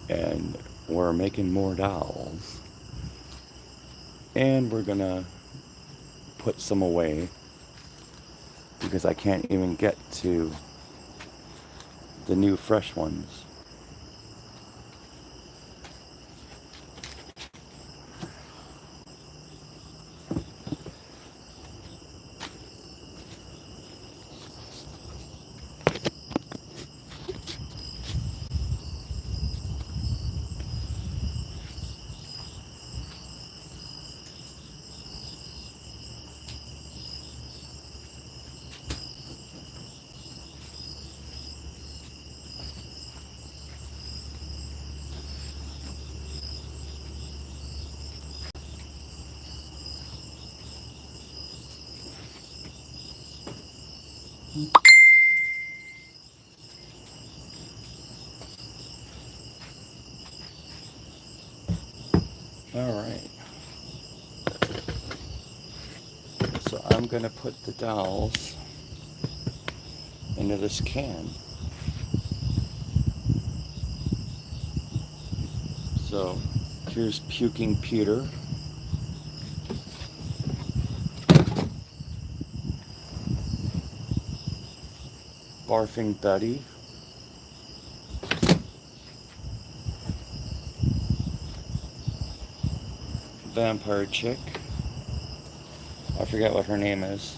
and we're making more dolls. And we're gonna put some away because I can't even get to the new fresh ones. Alright, so I'm gonna put the dolls into this can. So here's Puking Peter. Barfing Betty. Vampire Chick. I forget what her name is.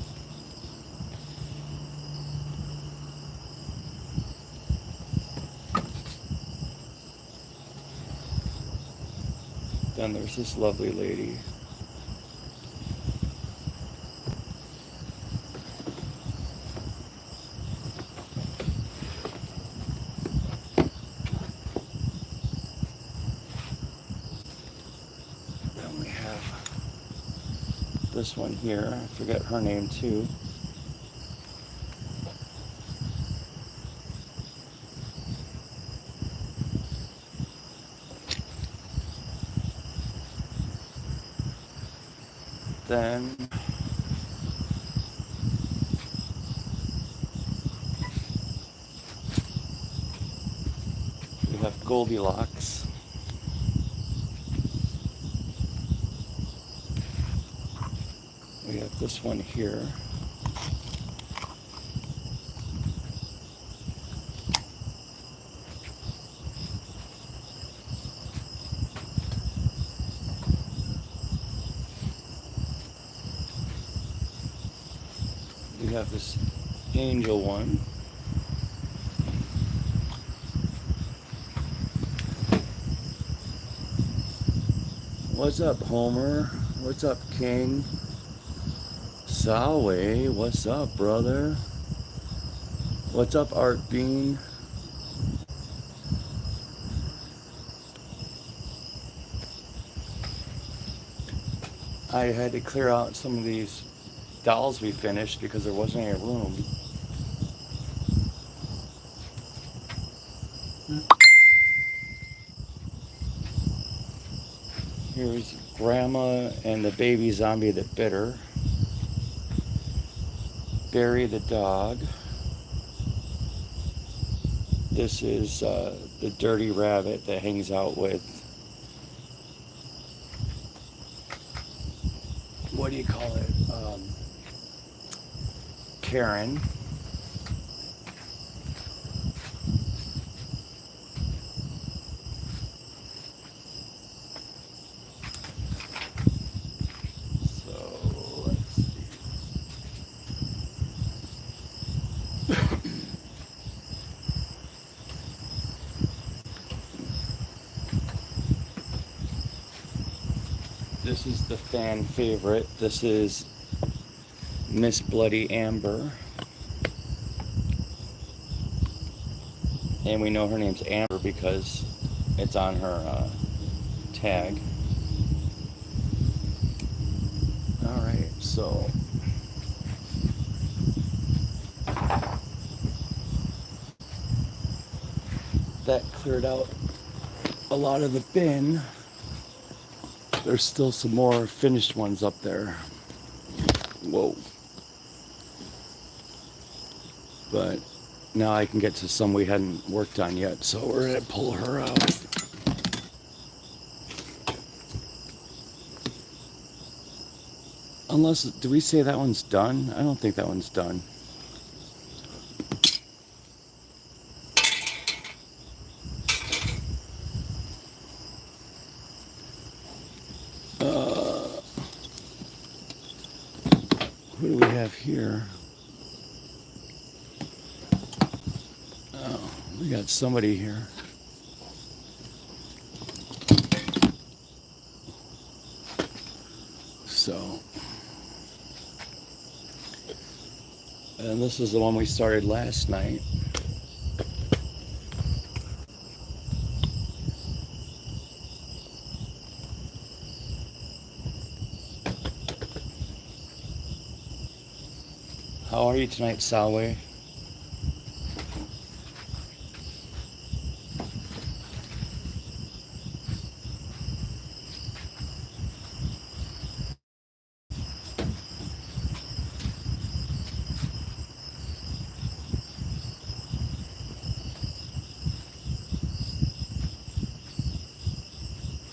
Then there's this lovely lady. Then we have this one here. I forget her name too. Then we have Goldilocks. We have this one here. We have this angel one. What's up, Homer? What's up, King? Salway, what's up, brother? What's up, Art Bean? I had to clear out some of these dolls we finished because there wasn't any room. Here's Grandma and the baby zombie that bit her. Barry the dog. This is the dirty rabbit that hangs out with, what do you call it? Karen. This is the fan favorite. This is Miss Bloody Amber. And we know her name's Amber because it's on her tag. Alright, so that cleared out a lot of the bin. There's still some more finished ones up there. Whoa. But now I can get to some we hadn't worked on yet, so we're gonna pull her out. Unless, do we say that one's done? I don't think that one's done. Who do we have here? Oh, we got somebody here. So, and this is the one we started last night. How are you tonight, Salwe?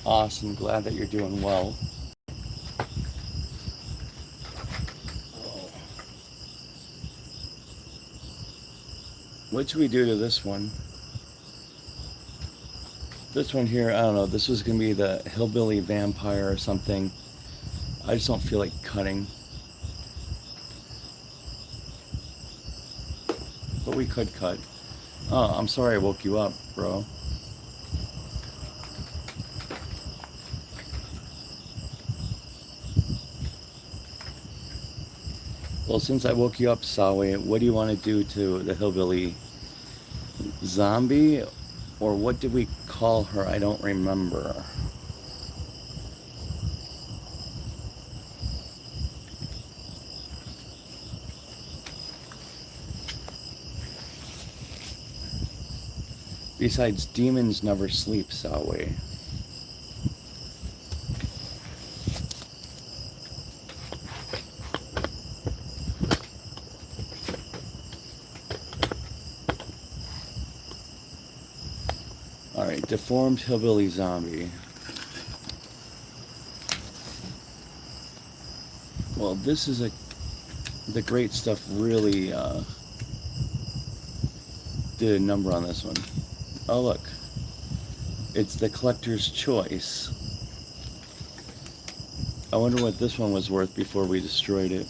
Awesome, glad that you're doing well. What should we do to this one? This one here, I don't know, this was going to be the hillbilly vampire or something. I just don't feel like cutting. But we could cut. Oh, I'm sorry I woke you up, bro. Well, since I woke you up, Sawe, what do you want to do to the hillbilly zombie? Or what did we call her? I don't remember. Besides, demons never sleep, Sawe. Alright, deformed hillbilly zombie. Well, this is the great stuff really did a number on this one. Oh look, it's the collector's choice. I wonder what this one was worth before we destroyed it.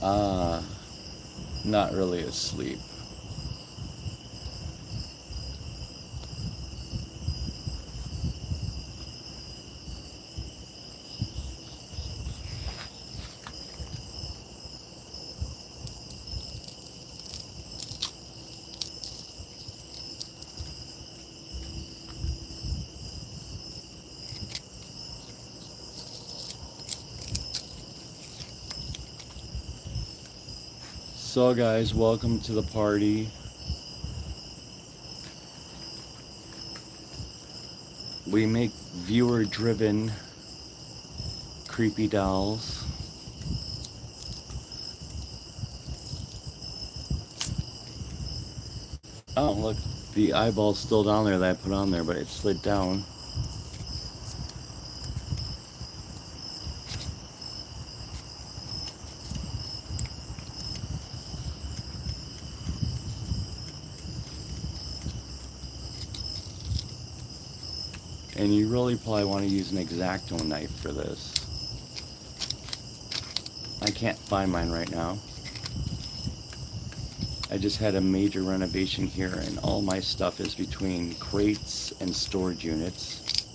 Ah, not really asleep. So guys, welcome to the party. We make viewer-driven creepy dolls. Oh, look, the eyeball's still down there that I put on there, but it slid down. And you really probably want to use an X-Acto knife for this. I can't find mine right now. I just had a major renovation here and all my stuff is between crates and storage units.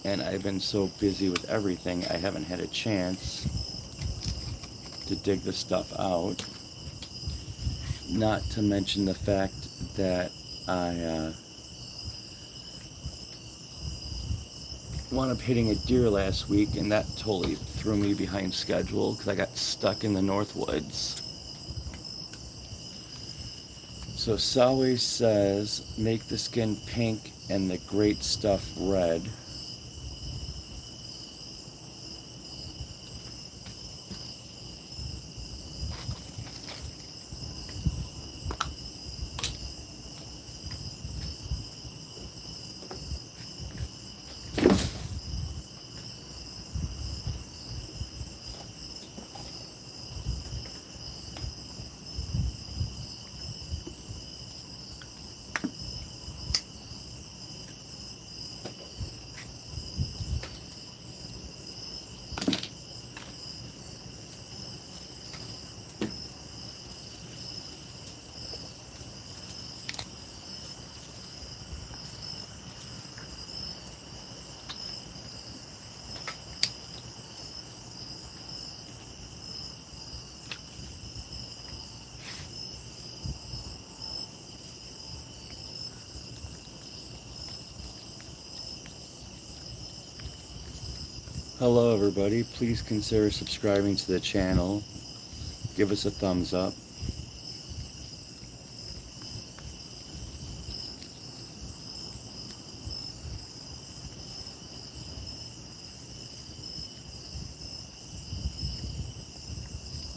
And I've been so busy with everything, I haven't had a chance to dig the stuff out. Not to mention the fact that wound up hitting a deer last week, and that totally threw me behind schedule because I got stuck in the North Woods. So Salwe says, make the skin pink and the great stuff red. Hello everybody, please consider subscribing to the channel. Give us a thumbs up.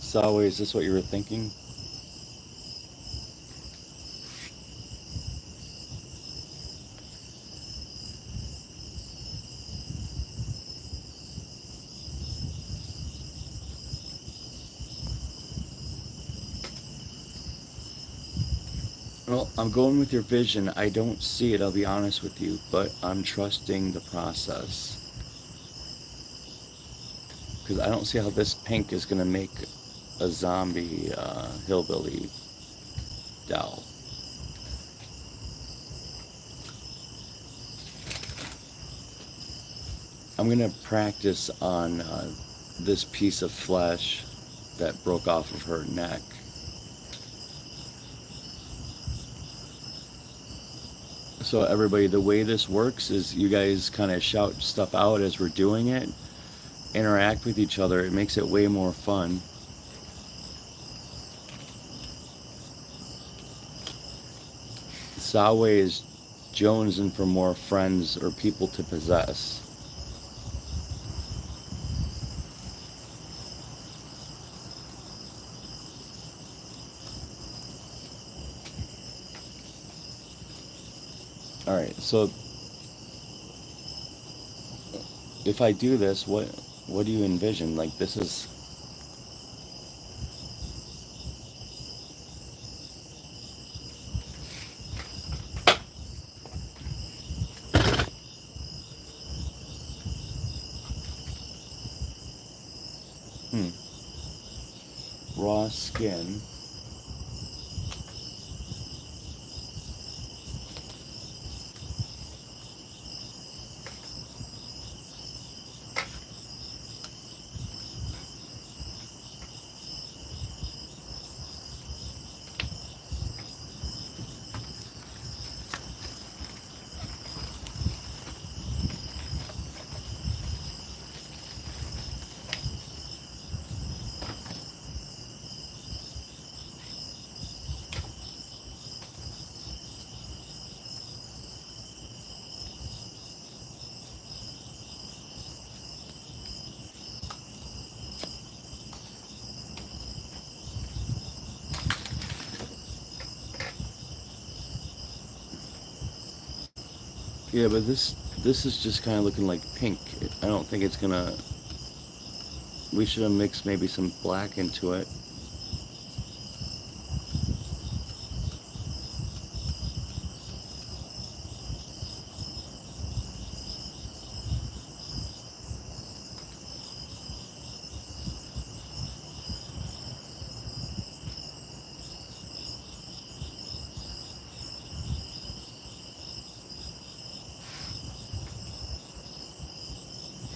Salwe, is this what you were thinking? Well, I'm going with your vision. I don't see it, I'll be honest with you, but I'm trusting the process. Because I don't see how this pink is going to make a zombie hillbilly doll. I'm going to practice on this piece of flesh that broke off of her neck. So everybody, the way this works is you guys kind of shout stuff out as we're doing it, interact with each other. It makes it way more fun. Salwe is jonesing for more friends or people to possess. Alright, so if I do this, what do you envision? Like, this is... raw skin. Yeah, but this is just kind of looking like pink. I don't think it's gonna... We should have mixed maybe some black into it.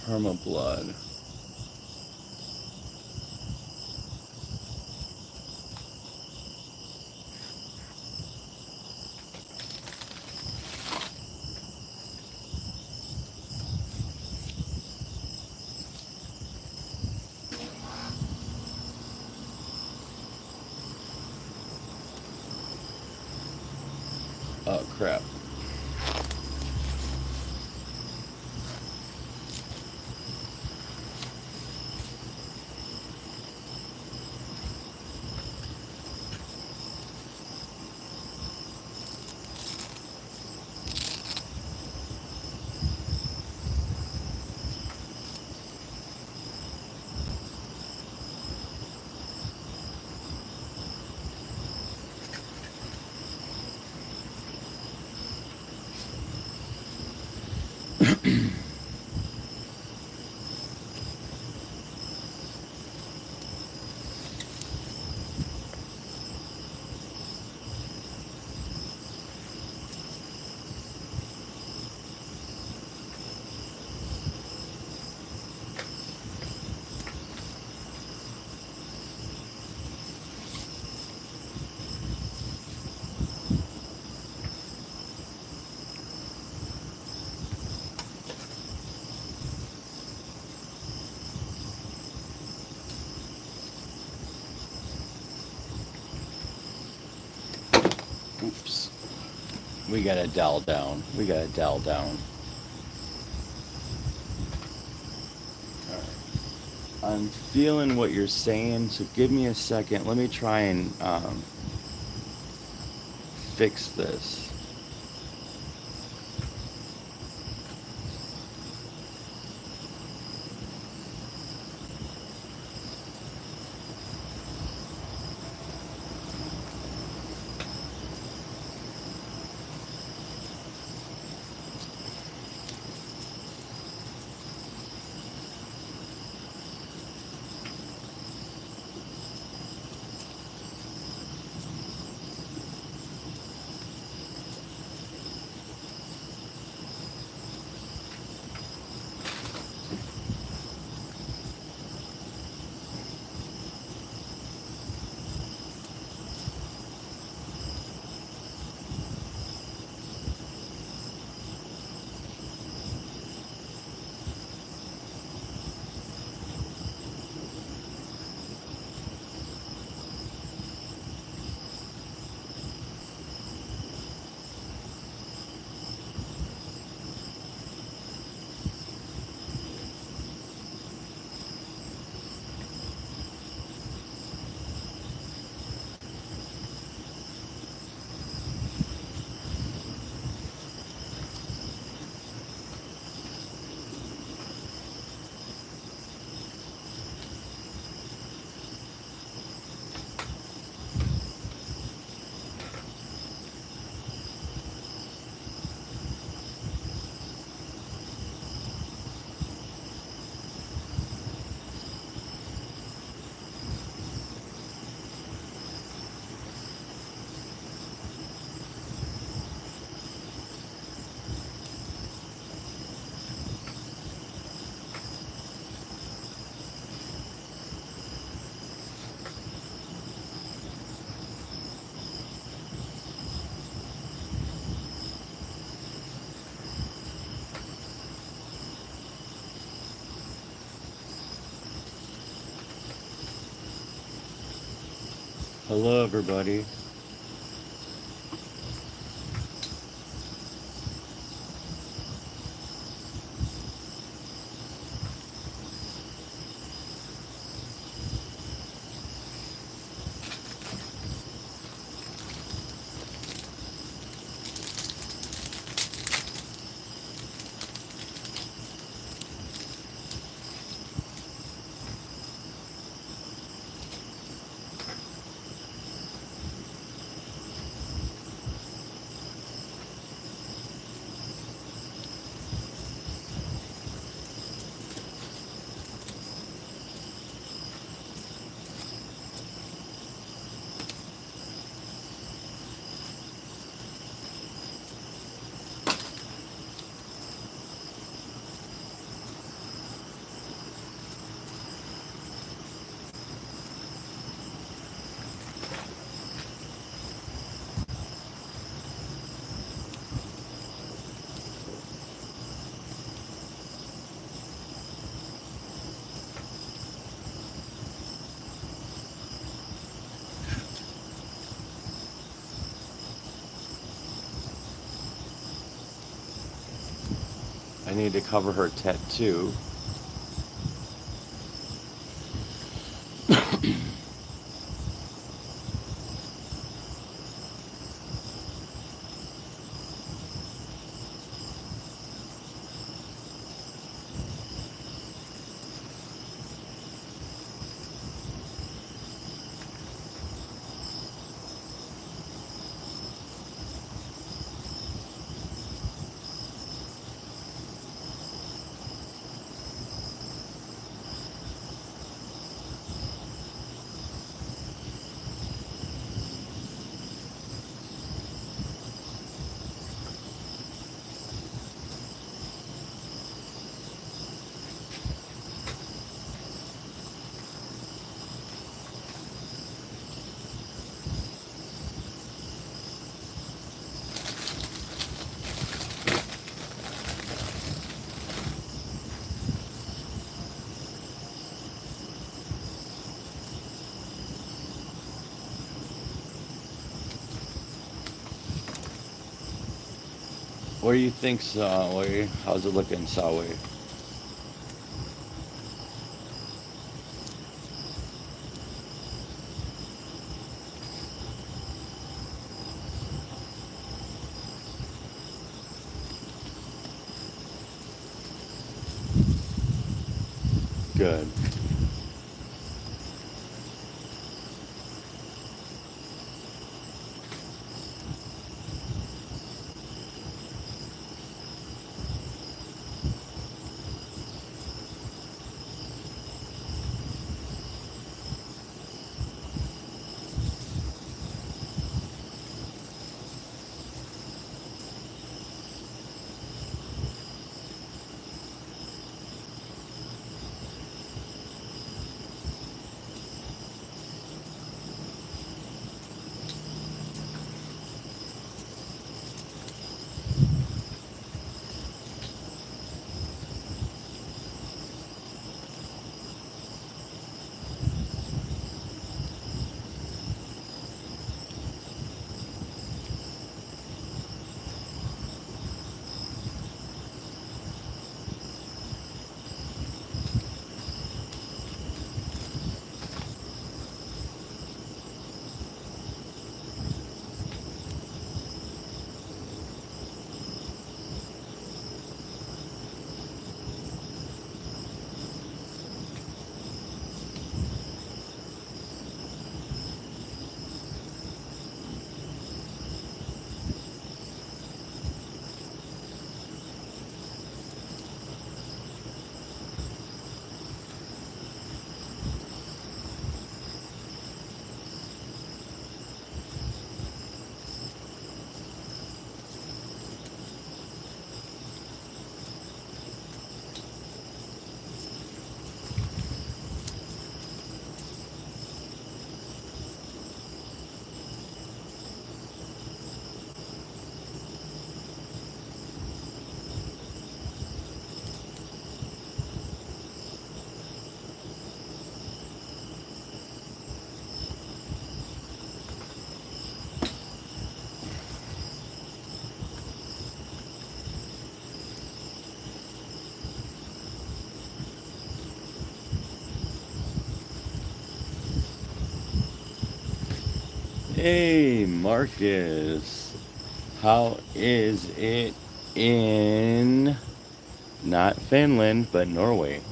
Perma blood. crap. Oops. We gotta dial down. We gotta dial down. Alright. I'm feeling what you're saying, so give me a second. Let me try and fix this. Hello, everybody. I need to cover her tattoo. What do you think, Sawi? How's it looking, Sawi? Good. Hey, Marcus. How is it in not Finland, but Norway?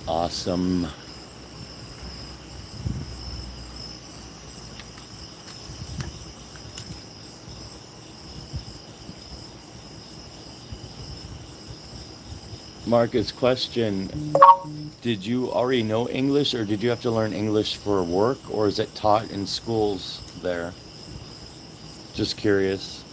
Awesome. Marcus, question. Did you already know English or did you have to learn English for work or is it taught in schools there? Just curious.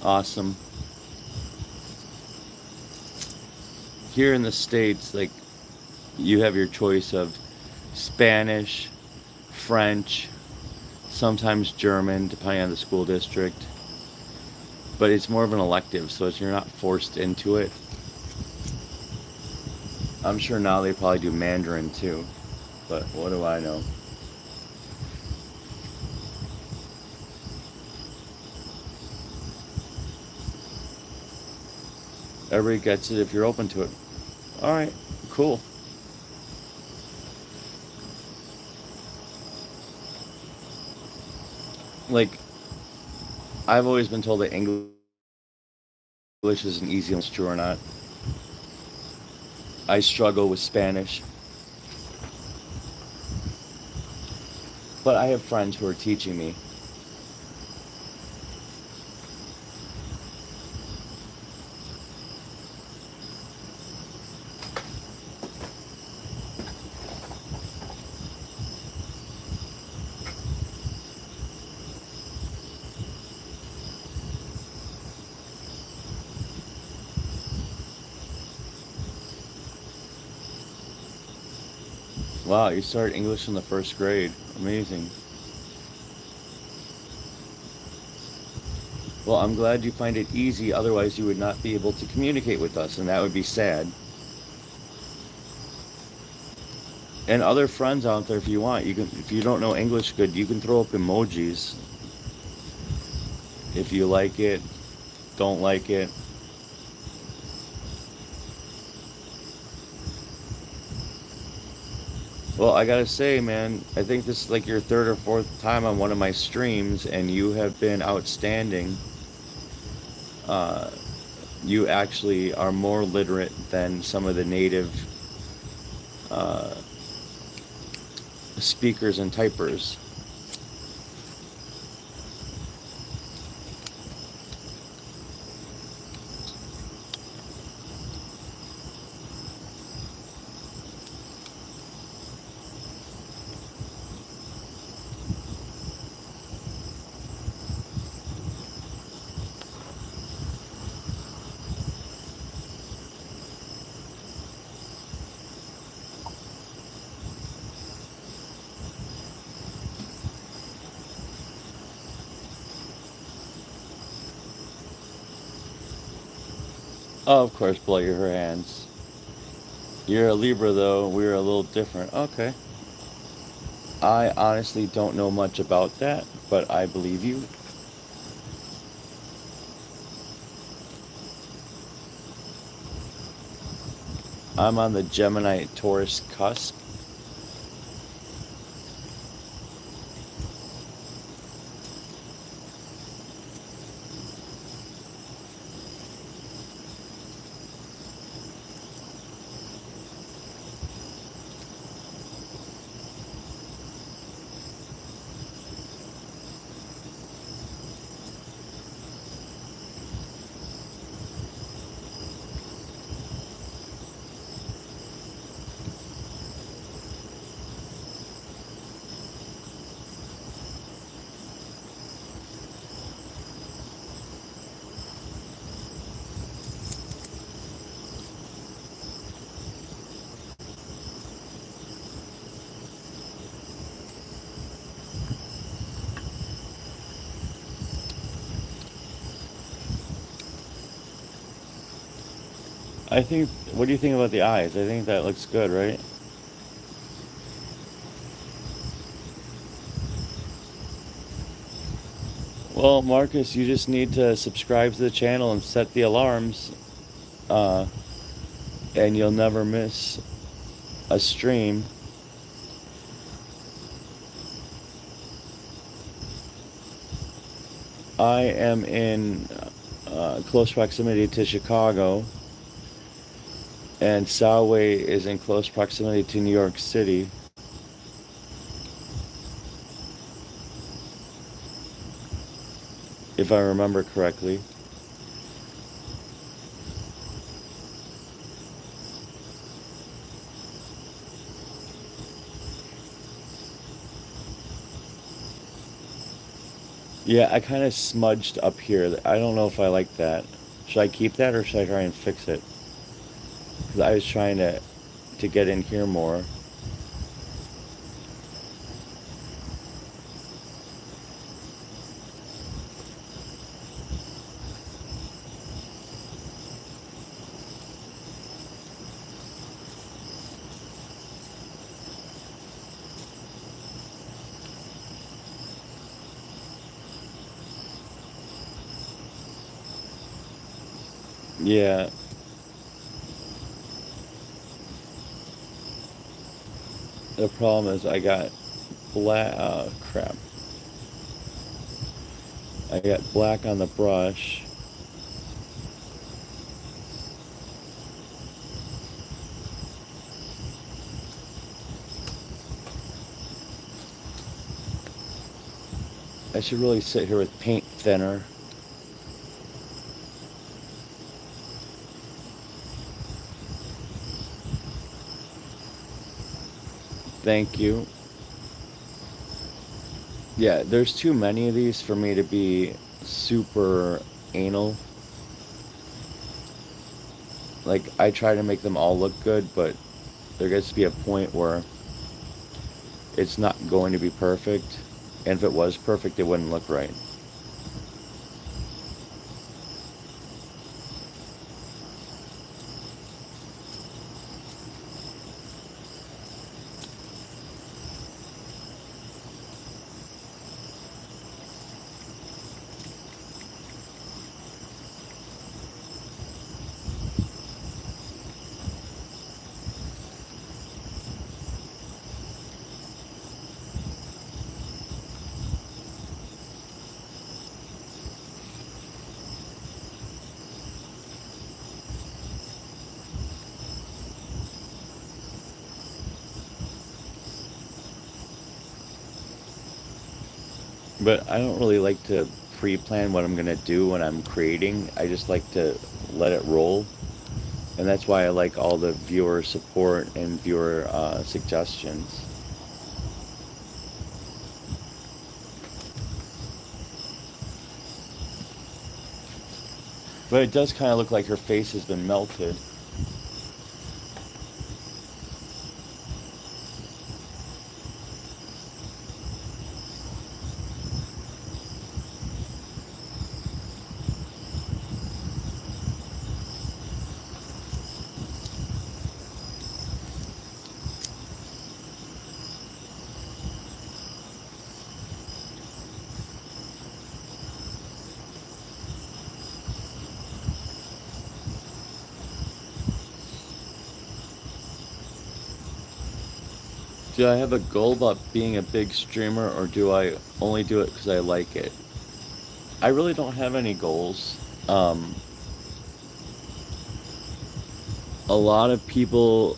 Awesome. Here in the States, like, you have your choice of Spanish, French, sometimes German, depending on the school district. But it's more of an elective, so you're not forced into it. I'm sure now they probably do Mandarin too, but what do I know? Everybody gets it if you're open to it. All right, cool. Like, I've always been told that English isn't easy, unless it's true or not. I struggle with Spanish, but I have friends who are teaching me. Wow, you started English in the first grade. Amazing. Well, I'm glad you find it easy, otherwise you would not be able to communicate with us, and that would be sad. And other friends out there, if you want, you can. If you don't know English good, you can throw up emojis. If you like it, don't like it. Well, I gotta say, man, I think this is like your third or fourth time on one of my streams, and you have been outstanding. Uh, you actually are more literate than some of the native uh, speakers and typers. Oh, of course, blow your hands. You're a Libra, though. We're a little different. Okay. I honestly don't know much about that, but I believe you. I'm on the Gemini Taurus cusp. I think, what do you think about the eyes? I think that looks good, right? Well, Marcus, you just need to subscribe to the channel and set the alarms, uh, and you'll never miss a stream. I am in close proximity to Chicago, and Southway is in close proximity to New York City. If I remember correctly. Yeah, I kind of smudged up here. I don't know if I like that. Should I keep that or should I try and fix it? Because I was trying to get in here more. Yeah, the problem is I got black. Crap. I got black on the brush. I should really sit here with paint thinner. Thank you. Yeah, there's too many of these for me to be super anal. Like, I try to make them all look good, but there gets to be a point where it's not going to be perfect. And if it was perfect, it wouldn't look right. But I don't really like to pre-plan what I'm going to do when I'm creating. I just like to let it roll. And that's why I like all the viewer support and viewer suggestions. But it does kind of look like her face has been melted. Do I have a goal about being a big streamer or do I only do it because I like it? I really don't have any goals. Um, a lot of people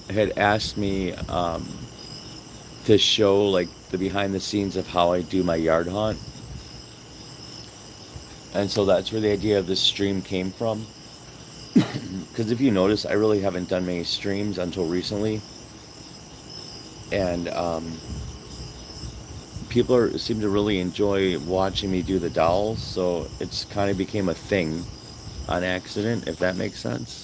had asked me to show like the behind the scenes of how I do my yard hunt. And so that's where the idea of this stream came from. Because if you notice, I really haven't done many streams until recently. And seem to really enjoy watching me do the dolls. So it's kind of became a thing on accident, if that makes sense.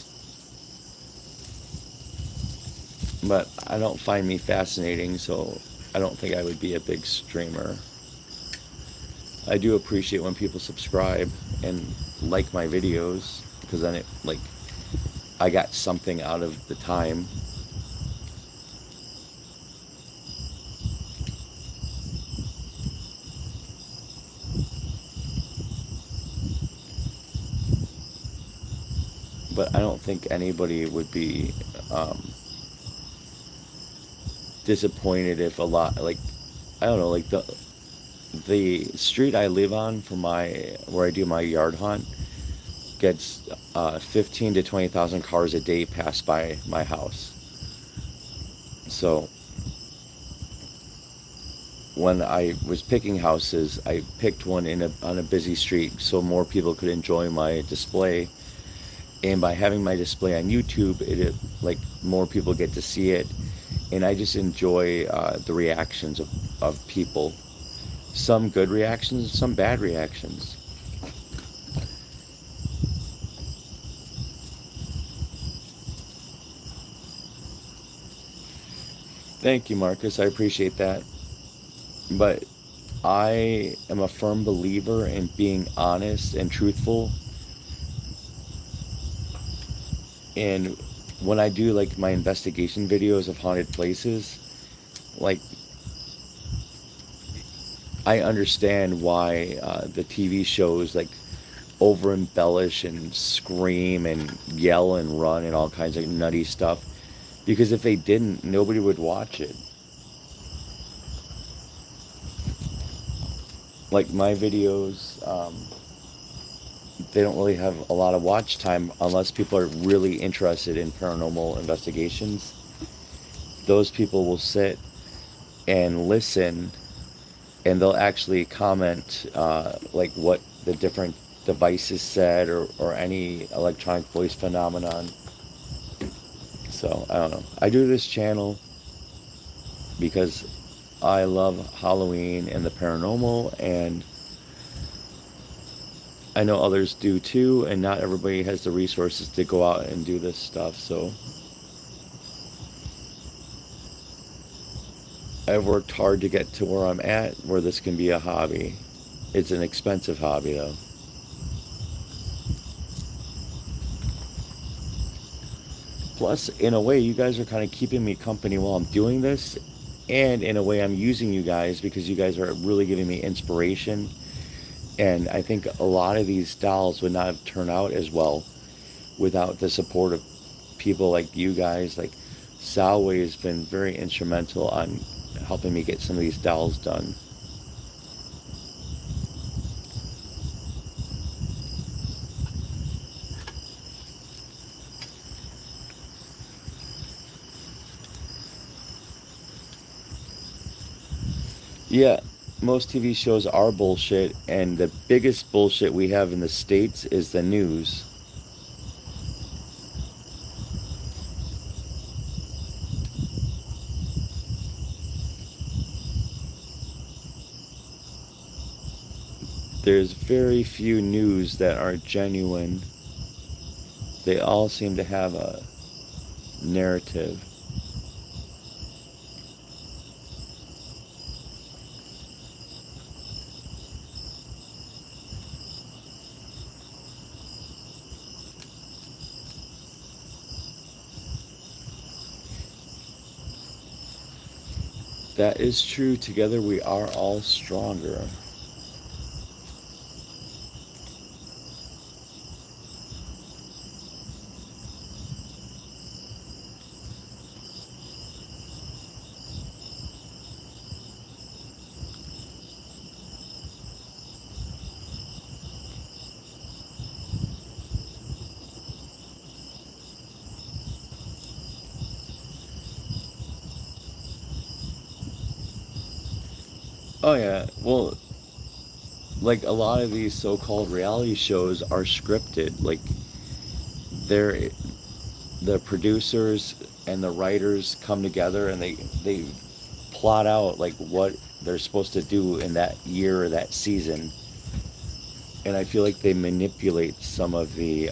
But I don't find me fascinating, so I don't think I would be a big streamer. I do appreciate when people subscribe and like my videos because then it like I got something out of the time. But I don't think anybody would be disappointed if a lot like I don't know like the street I live on for my where I do my yard hunt gets 15 to 20,000 cars a day pass by my house. So when I was picking houses, I picked one on a busy street so more people could enjoy my display. And by having my display on YouTube, it like more people get to see it, and I just enjoy the reactions of people. Some good reactions, some bad reactions. Thank you, Marcus. I appreciate that. But I am a firm believer in being honest and truthful. And when I do like my investigation videos of haunted places, like I understand why the TV shows like over embellish and scream and yell and run and all kinds of nutty stuff. Because if they didn't, nobody would watch it. Like my videos, they don't really have a lot of watch time unless people are really interested in paranormal investigations. Those people will sit and listen, and they'll actually comment like what the different devices said, or any electronic voice phenomenon. So I don't know. I do this channel because I love Halloween and the paranormal, and I know others do too, and not everybody has the resources to go out and do this stuff. So I've worked hard to get to where I'm at, where this can be a hobby. It's an expensive hobby though. Plus, in a way, you guys are kind of keeping me company while I'm doing this. And in a way, I'm using you guys because you guys are really giving me inspiration. And I think a lot of these dolls would not have turned out as well without the support of people like you guys. Like Salway has been very instrumental on helping me get some of these dolls done. Yeah, most TV shows are bullshit, and the biggest bullshit we have in the States is the news. There's very few news that are genuine. They all seem to have a narrative. That is true. Together we are all stronger. Oh yeah. Well, like a lot of these so-called reality shows are scripted. Like they're the producers and the writers come together and they plot out like what they're supposed to do in that year or that season. And I feel like they manipulate some of the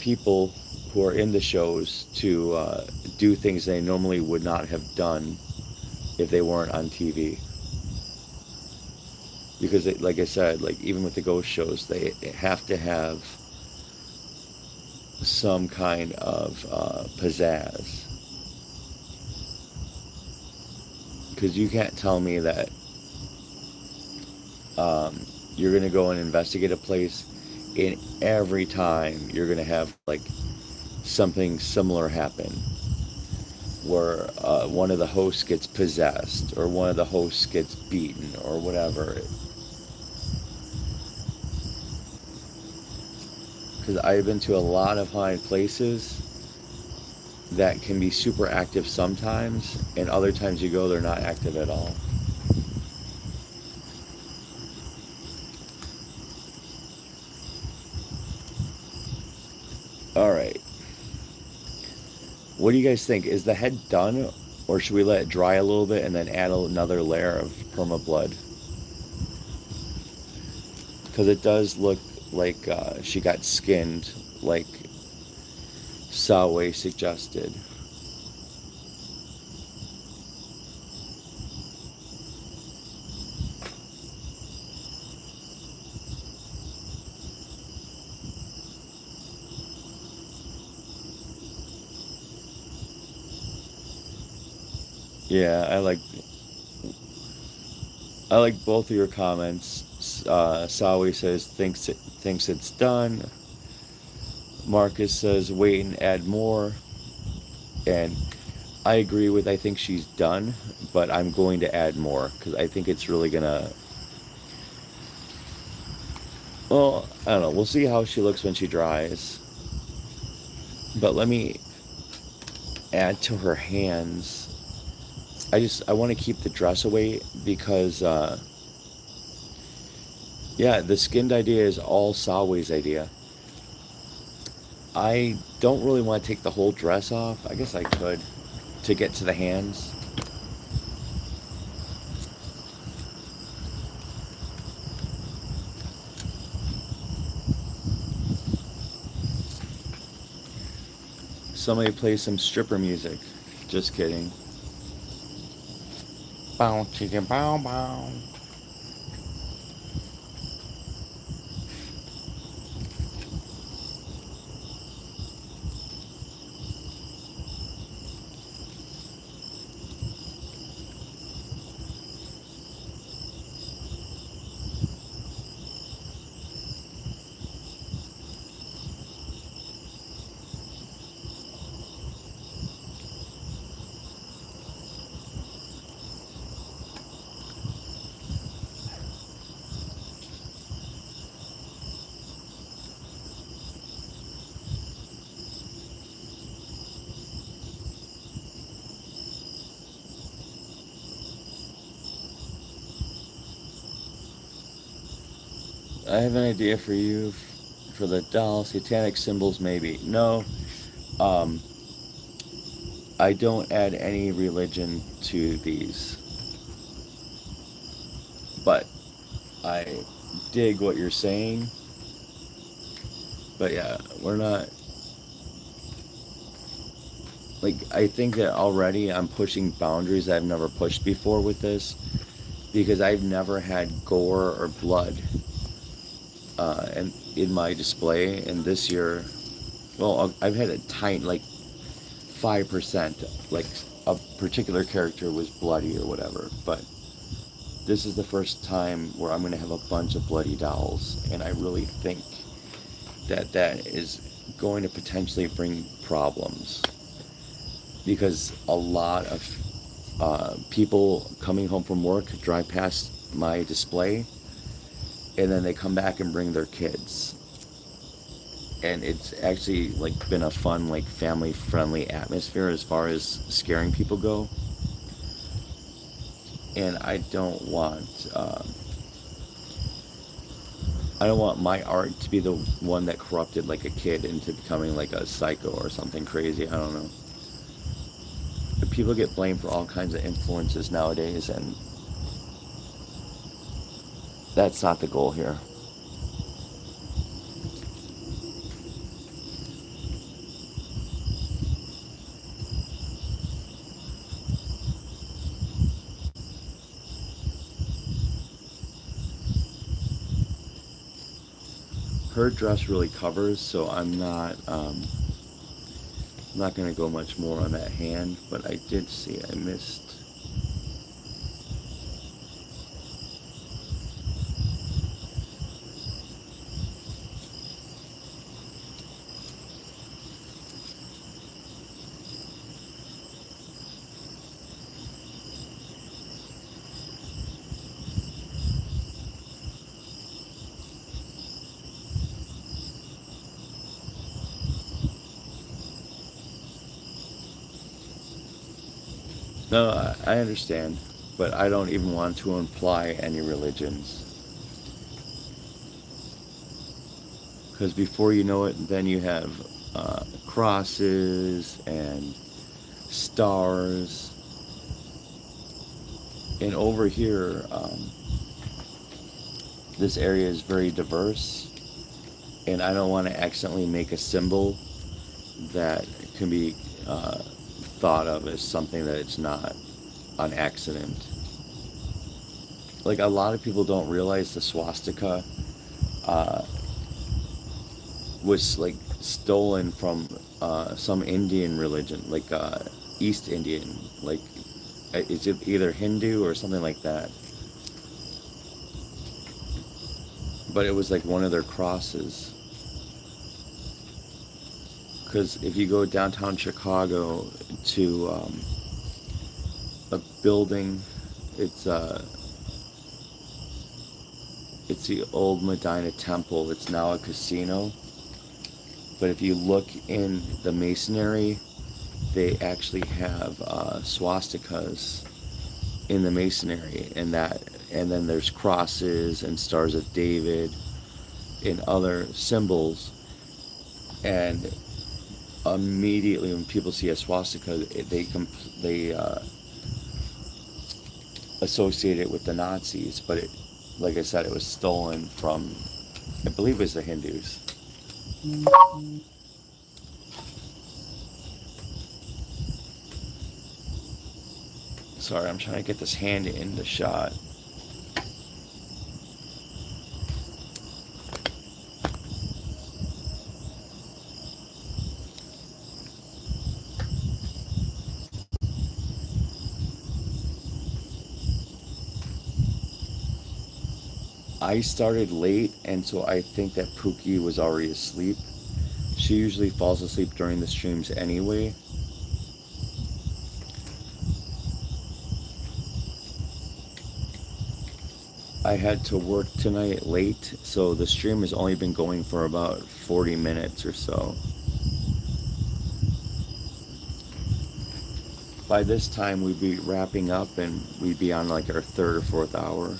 people who are in the shows to do things they normally would not have done if they weren't on TV. Because like I said, like even with the ghost shows, they have to have some kind of pizzazz. Because you can't tell me that you're going to go and investigate a place, and every time you're going to have like something similar happen, where one of the hosts gets possessed, or one of the hosts gets beaten, or whatever. Because I've been to a lot of haunted places that can be super active sometimes, and other times you go, they're not active at all. All right. What do you guys think? Is the head done, Or should we let it dry a little bit and then add another layer of perma blood? Because it does look like she got skinned, like Sawe suggested. Yeah, I like both of your comments. Sawi says thinks it's done. Marcus says wait and add more. And I agree with I think she's done, but I'm going to add more because I think it's really gonna. Well, I don't know. We'll see how she looks when she dries. But let me add to her hands. I want to keep the dress away because yeah, the skinned idea is all Sawe's idea. I don't really want to take the whole dress off. I guess I could to get to the hands. Somebody play some stripper music. Just kidding. Bow chicken bow bow. I have an idea for you for the doll. Satanic symbols, maybe. No, um, I don't add any religion to these. But I dig what you're saying. But yeah, we're not. Like, I think that already I'm pushing boundaries I've never pushed before with this. Because I've never had gore or blood and in my display. And this year, well, I've had a tiny, like 5%, like a particular character was bloody or whatever. But this is the first time where I'm going to have a bunch of bloody dolls, and I really think that that is going to potentially bring problems because a lot of people coming home from work drive past my display and then they come back and bring their kids, and it's actually like been a fun, like family friendly atmosphere as far as scaring people go. And I don't want my art to be the one that corrupted like a kid into becoming like a psycho or something crazy. I don't know. But people get blamed for all kinds of influences nowadays, and that's not the goal here. Her dress really covers, so I'm not going to go much more on that hand, but I did see I missed. No, I understand, but I don't even want to imply any religions. Because before you know it, then you have crosses and stars. And over here, this area is very diverse, and I don't want to accidentally make a symbol that can be thought of as something that it's not on accident. Like, a lot of people don't realize the swastika uh, was like stolen from some Indian religion, like East Indian, like is it either Hindu or something like that? But it was like one of their crosses. Because if you go downtown Chicago to a building, it's it's the old Medina Temple. It's now a casino. But if you look in the masonry, they actually have swastikas in the masonry, and then there's crosses and stars of David and other symbols. And immediately when people see a swastika, they associate it with the Nazis. But it, like I said, it was stolen from, I believe it was the Hindus. Sorry, I'm trying to get this hand in the shot. I started late, and so I think that Pookie was already asleep. She usually falls asleep during the streams anyway. I had to work tonight late, so the stream has only been going for about 40 minutes or so. By this time, we'd be wrapping up and we'd be on like our third or fourth hour.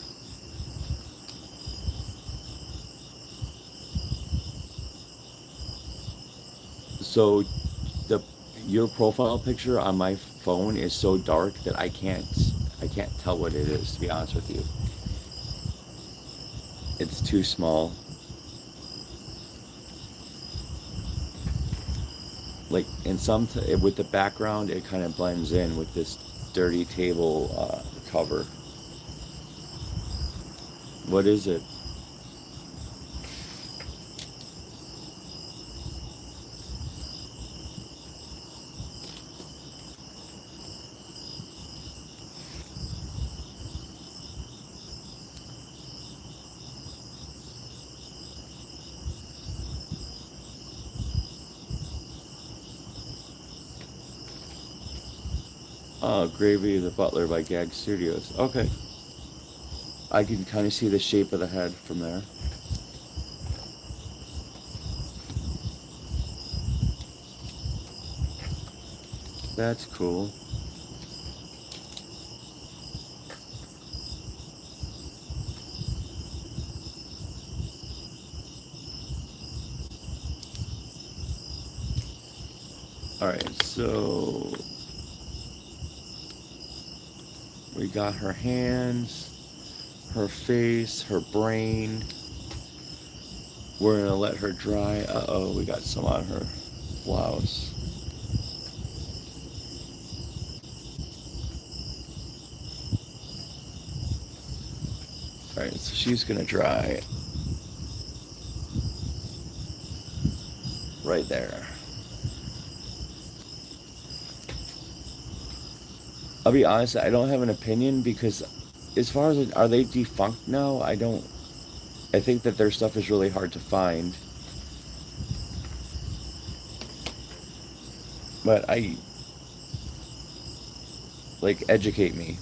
So your profile picture on my phone is so dark that I can't tell what it is, to be honest with you. It's too small. Like in with the background, it kind of blends in with this dirty table cover. What is it? Gravy the Butler by Gag Studios. Okay. I can kind of see the shape of the head from there. That's cool. Alright, so we got her hands, her face, her brain. We're gonna let her dry. Uh-oh, we got some on her blouse. Alright, so she's gonna dry right there. I'll be honest, I don't have an opinion because as far as, are they defunct now? I think that their stuff is really hard to find. But educate me.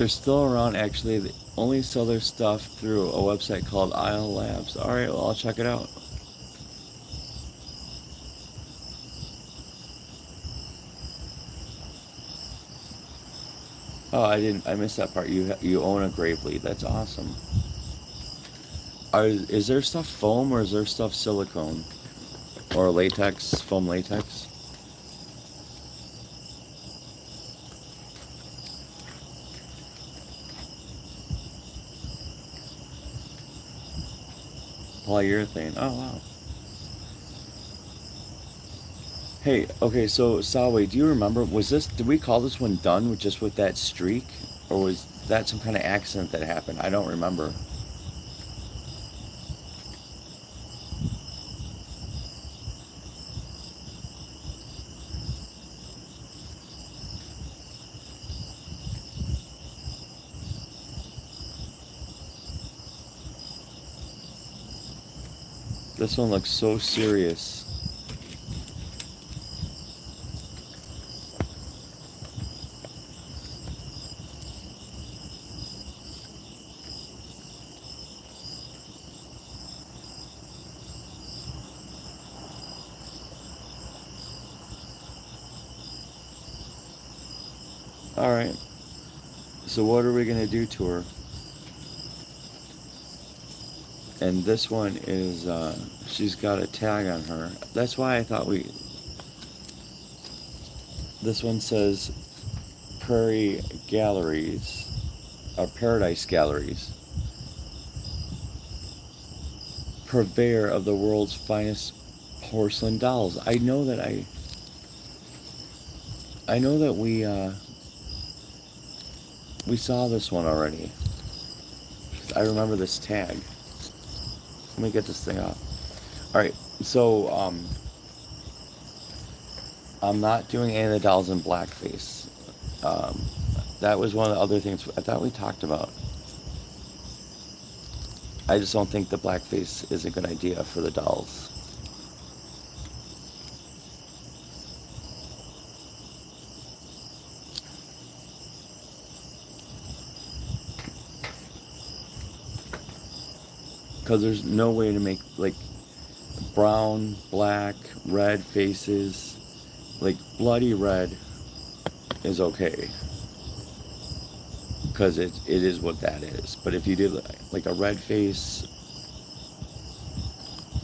They're still around, actually. They only sell their stuff through a website called Isle Labs. Alright, well, I'll check it out. Oh, I missed that part. You own a Gravely. That's awesome. Is their stuff foam or is their stuff silicone? Or latex, foam latex? Polyurethane. Oh, wow. Hey, okay, so Salway, do you remember, did we call this one done with just with that streak? Or was that some kind of accident that happened? I don't remember. This one looks so serious. Alright. So what are we going to do to her? And this one is, she's got a tag on her. That's why I thought this one says Prairie Galleries, or Paradise Galleries. Purveyor of the world's finest porcelain dolls. I know that we saw this one already. I remember this tag. Let me get this thing off. Alright, so, I'm not doing any of the dolls in blackface. That was one of the other things I thought we talked about. I just don't think the blackface is a good idea for the dolls. Because there's no way to make, like, brown, black, red faces. Like, bloody red is okay. Because it is what that is. But if you did, like, a red face,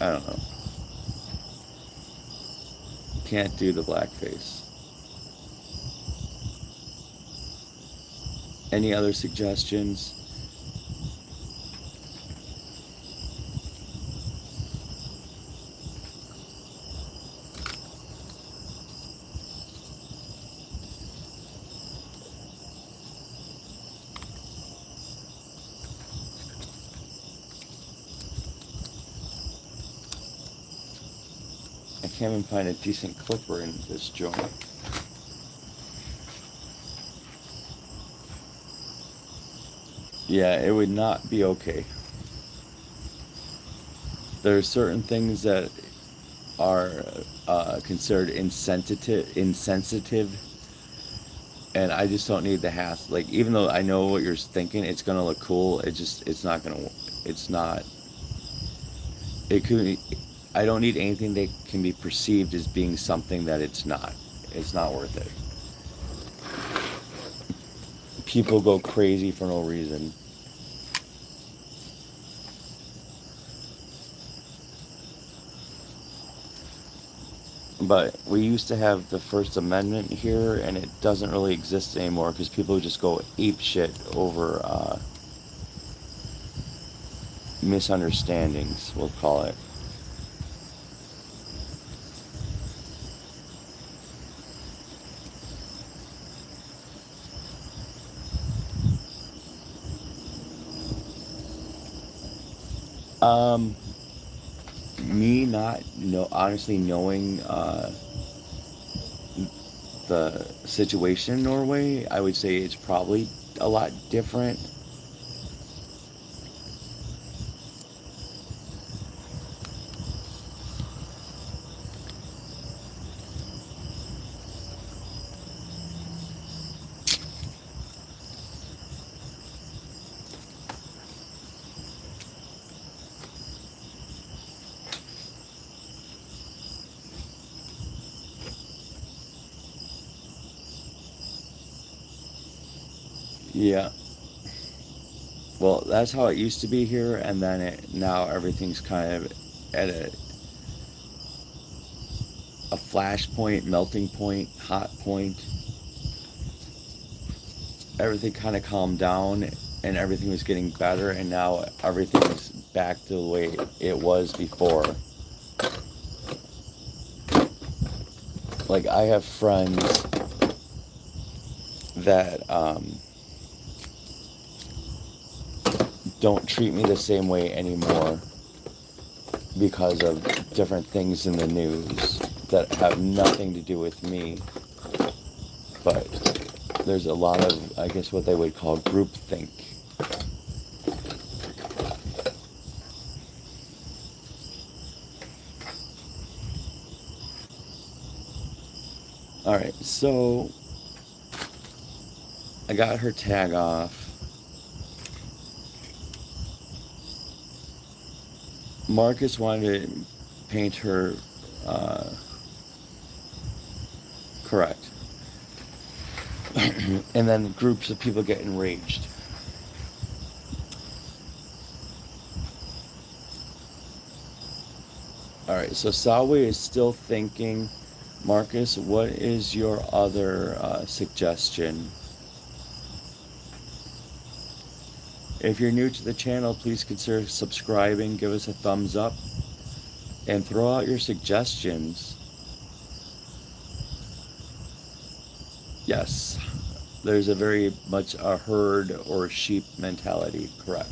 I don't know. Can't do the black face. Any other suggestions? I can't even find a decent clipper in this joint. Yeah, it would not be okay. There are certain things that are considered insensitive, and I just don't need the hassle. Like, even though I know what you're thinking, it's gonna look cool. It's not gonna. It's not. It could. I don't need anything that can be perceived as being something that it's not. It's not worth it. People go crazy for no reason. But we used to have the First Amendment here, and it doesn't really exist anymore because people just go ape shit over misunderstandings, we'll call it. Me not honestly knowing the situation in Norway, I would say it's probably a lot different. Yeah. Well, that's how it used to be here, and then now everything's kind of at a flashpoint, melting point, hot point. Everything kind of calmed down, and everything was getting better, and now everything's back to the way it was before. Like, I have friends that don't treat me the same way anymore because of different things in the news that have nothing to do with me. But there's a lot of, I guess, what they would call groupthink. Alright, so I got her tag off. Marcus wanted to paint her correct. And then groups of people get enraged. Alright, so Salwe is still thinking. Marcus, what is your other suggestion? If you're new to the channel, please consider subscribing, give us a thumbs up, and throw out your suggestions. Yes, there's a very much a herd or sheep mentality, correct.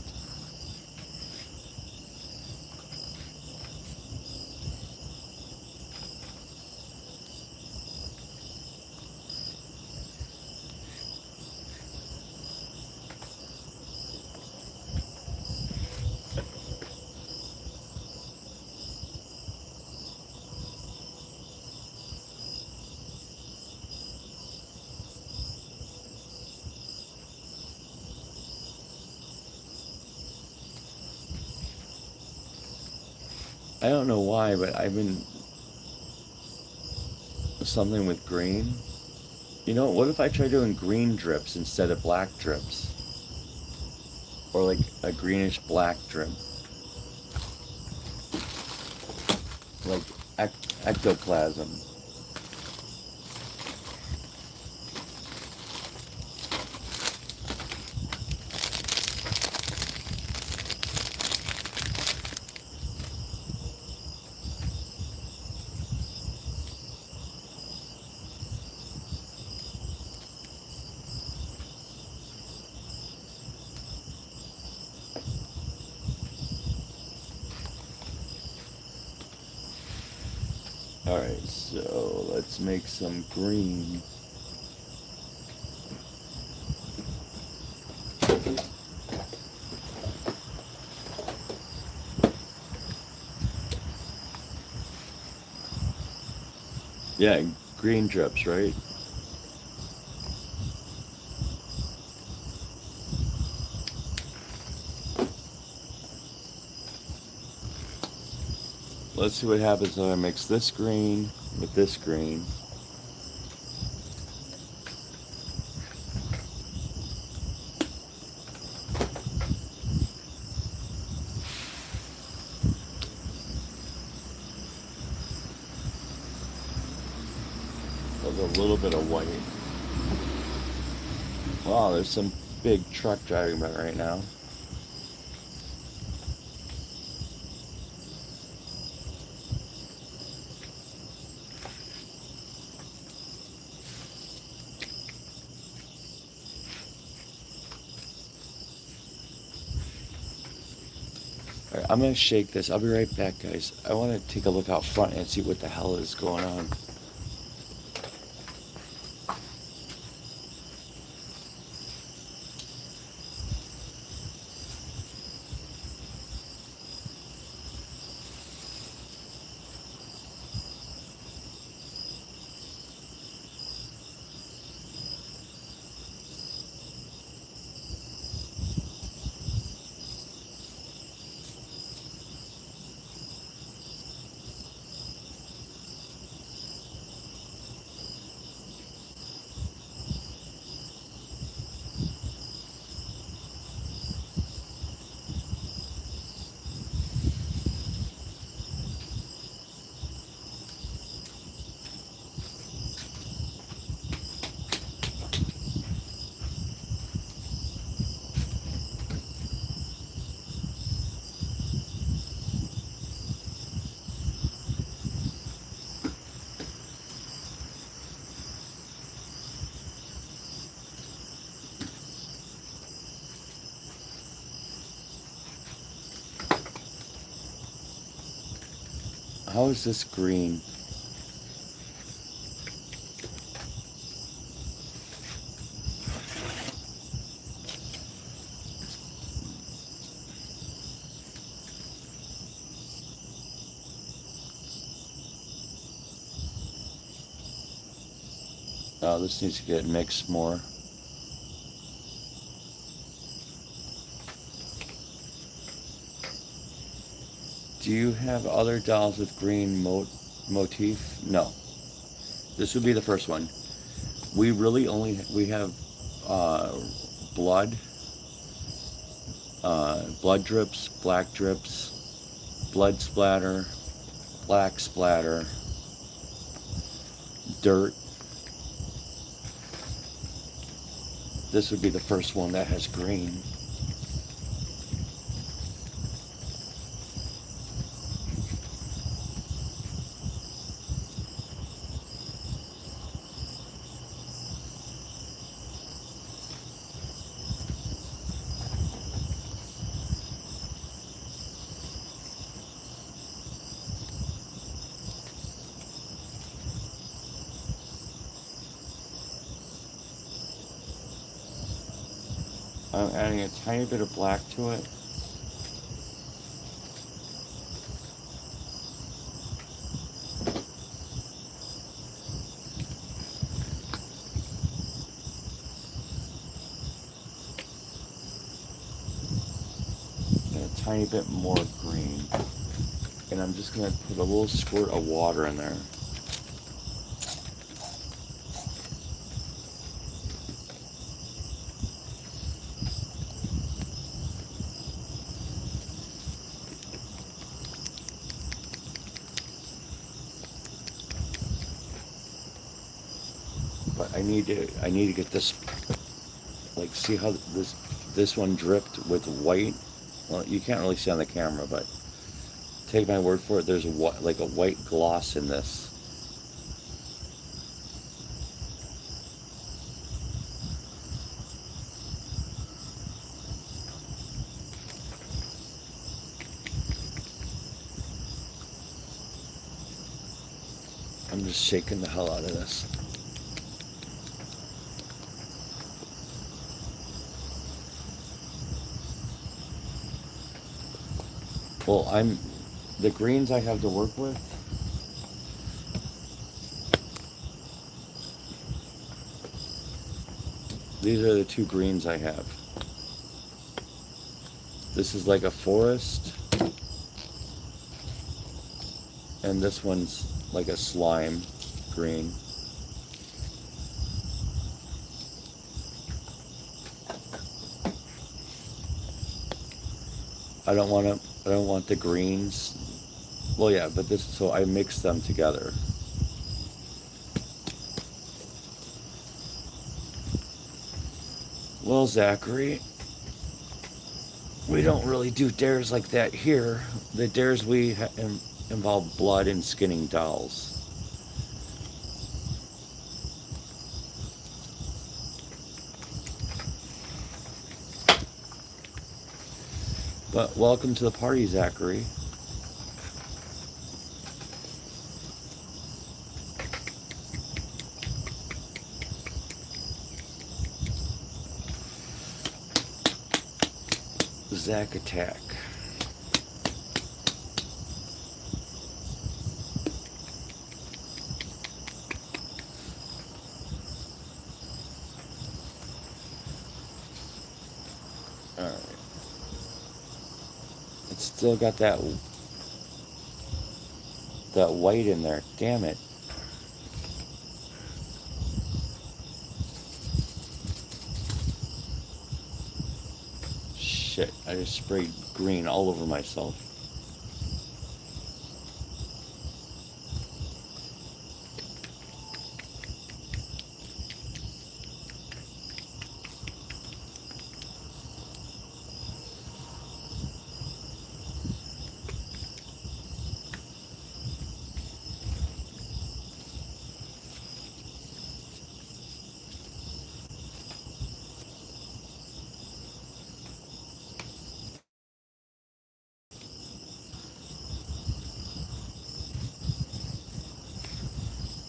I don't know why, but I've been something with green. You know, what if I try doing green drips instead of black drips? Or like a greenish black drip. Like ectoplasm. Alright, so let's make some green. Yeah, green drips, right? Let's see what happens when I mix this green with this green. With a little bit of white. Wow, there's some big truck driving by right now. Alright, I'm gonna shake this. I'll be right back, guys. I want to take a look out front and see what the hell is going on. How is this green? Oh, this needs to get mixed more. Do you have other dolls with green motif? No. This would be the first one. We really only we have uh, blood, blood drips, black drips, blood splatter, black splatter, dirt. This would be the first one that has green. I'm adding a tiny bit of black to it. And a tiny bit more green. And I'm just going to put a little squirt of water in there. But I need to get this, like, see how this one dripped with white. Well, you can't really see on the camera, but take my word for it, there's like a white gloss in this. I'm just shaking the hell out of this. Well, the greens I have to work with. These are the two greens I have. This is like a forest, and this one's like a slime green. I don't want the greens. Well, yeah, but so I mix them together. Well, Zachary, we don't really do dares like that here. The dares we involve blood and skinning dolls. But welcome to the party, Zachary. Zach attack. Alright. It's still got that white in there. Damn it. Shit, I just sprayed green all over myself.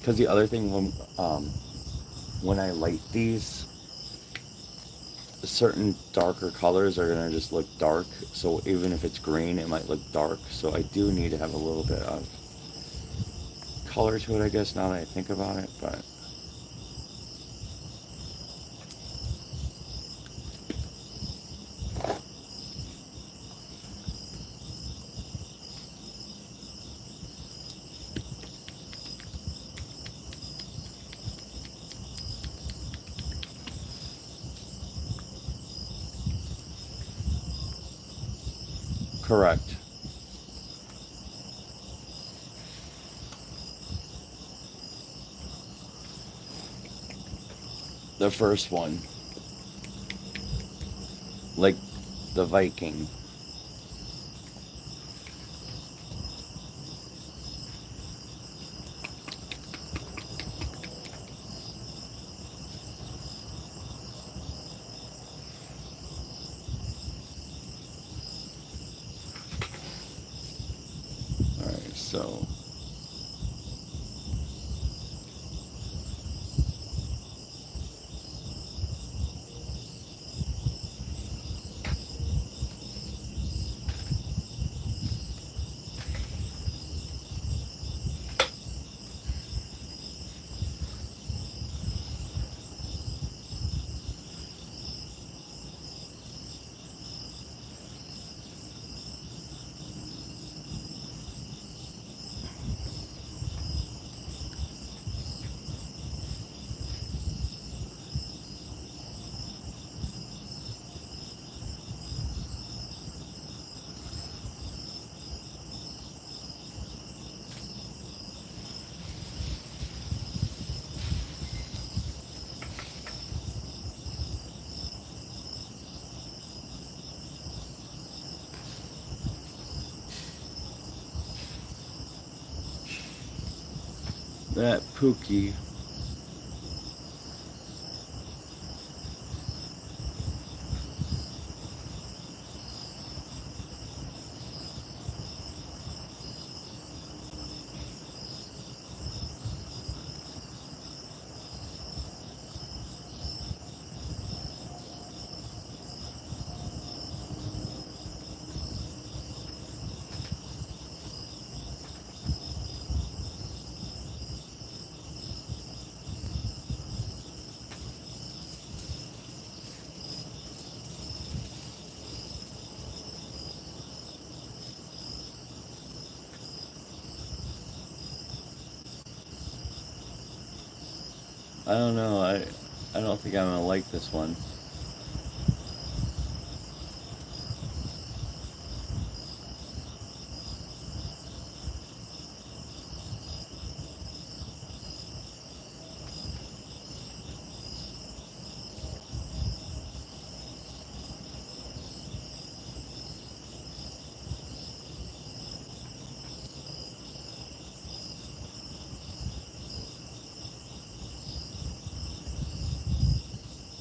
Because the other thing, when I light these, certain darker colors are going to just look dark. So even if it's green, it might look dark. So I do need to have a little bit of color to it, I guess, now that I think about it. But correct. The first one, like the Viking. Alright, so that Pookie. I don't know. I don't think I'm gonna like this one.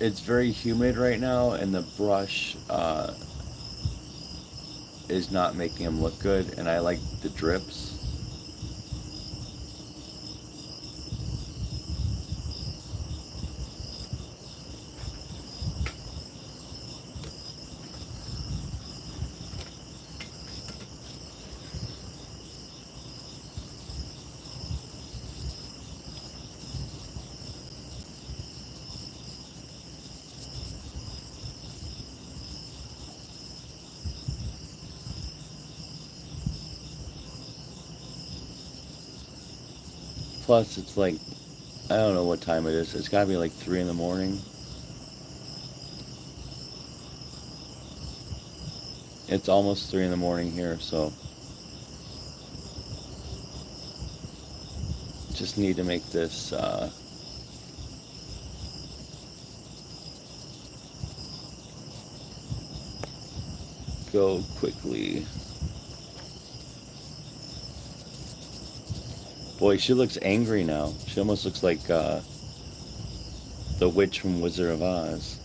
It's very humid right now, and the brush is not making them look good. And I like the drips. Plus, it's like, I don't know what time it is. It's got to be like 3 in the morning. It's almost 3 in the morning here, so just need to make this go quickly. Boy, she looks angry now. She almost looks like the witch from Wizard of Oz.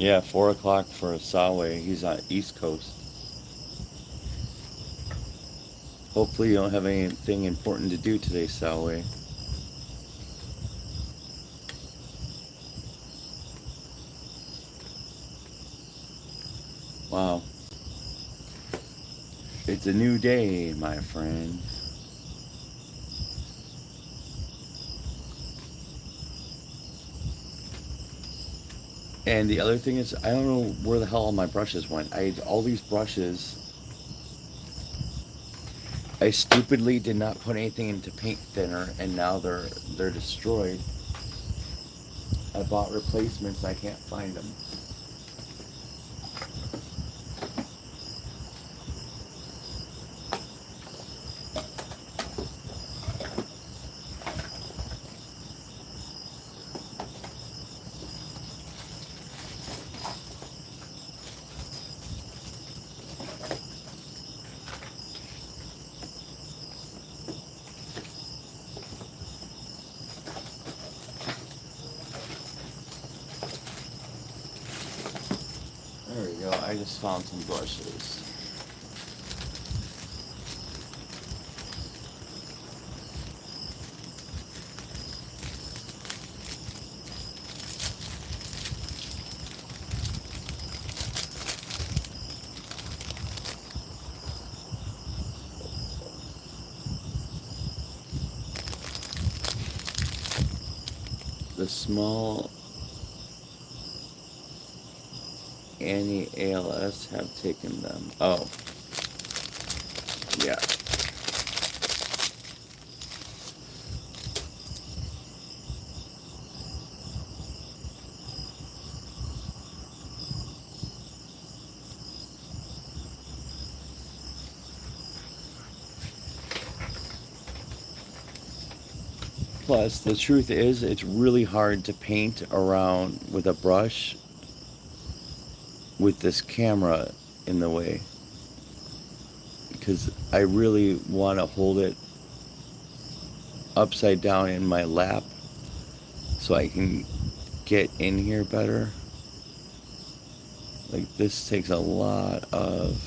Yeah, 4 o'clock for Salwe. He's on East Coast. Hopefully you don't have anything important to do today, Salwe. Wow. It's a new day, my friend. And the other thing is, I don't know where the hell all my brushes went. I had all these brushes. I stupidly did not put anything into paint thinner, and now they're destroyed. I bought replacements. I can't find them. There we go. I just found some brushes. The small anti-ALS have taken them. Oh, yeah. Plus, the truth is, it's really hard to paint around with a brush with this camera in the way. Because I really want to hold it upside down in my lap so I can get in here better. Like, this takes a lot of...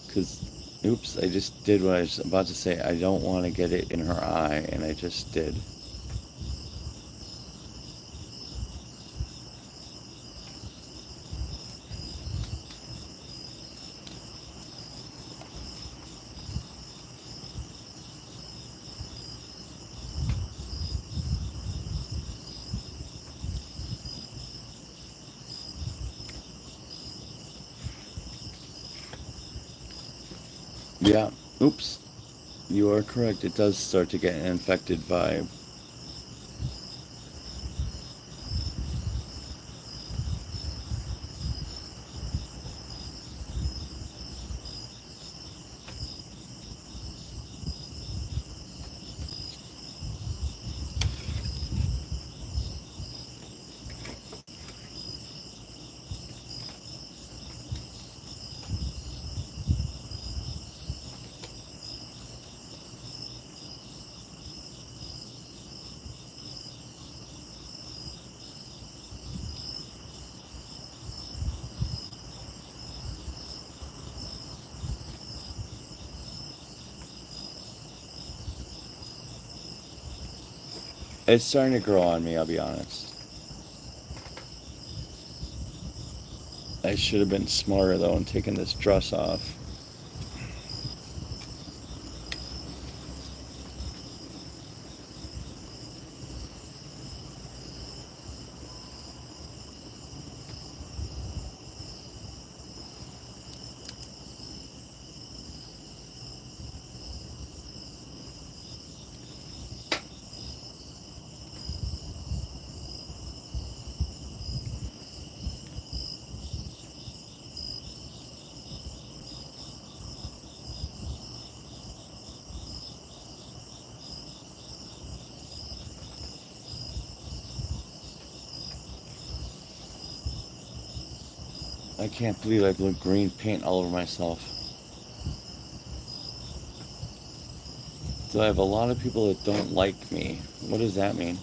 Because, oops, I just did what I was about to say. I don't want to get it in her eye, and I just did. Yeah, oops. You are correct. It does start to get an infected vibe. It's starting to grow on me, I'll be honest. I should have been smarter, though, and taken this dress off. I can't believe I blew green paint all over myself. So I have a lot of people that don't like me. What does that mean?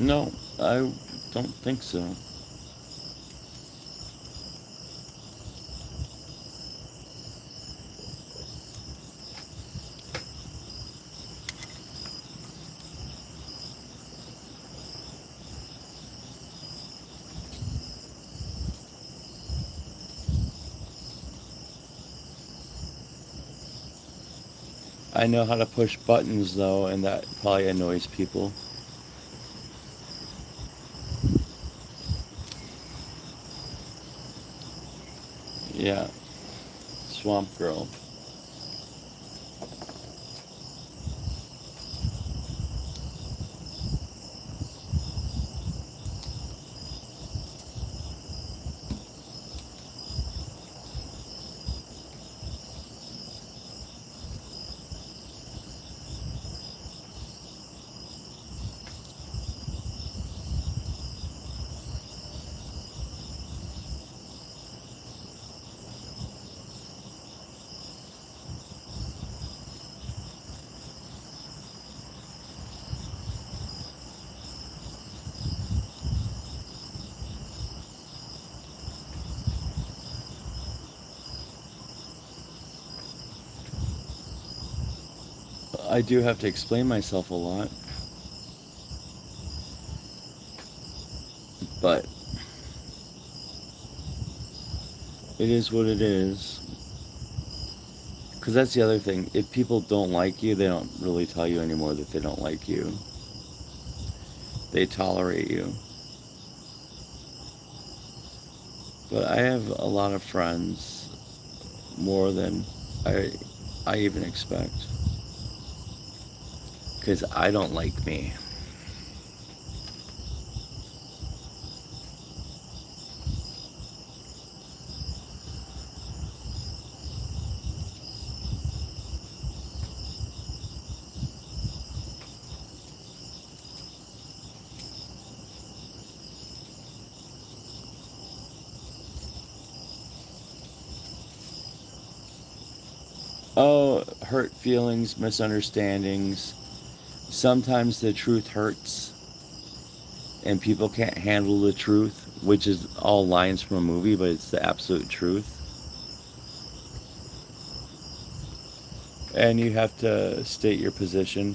No, I don't think so. I know how to push buttons though, and that probably annoys people. Yeah, Swamp Girl. I do have to explain myself a lot, but it is what it is. Because that's the other thing. If people don't like you, they don't really tell you anymore that they don't like you. They tolerate you. But I have a lot of friends, more than I even expect. Because I don't like me. Oh, hurt feelings, misunderstandings. Sometimes the truth hurts, and people can't handle the truth, which is all lines from a movie, but it's the absolute truth. And you have to state your position.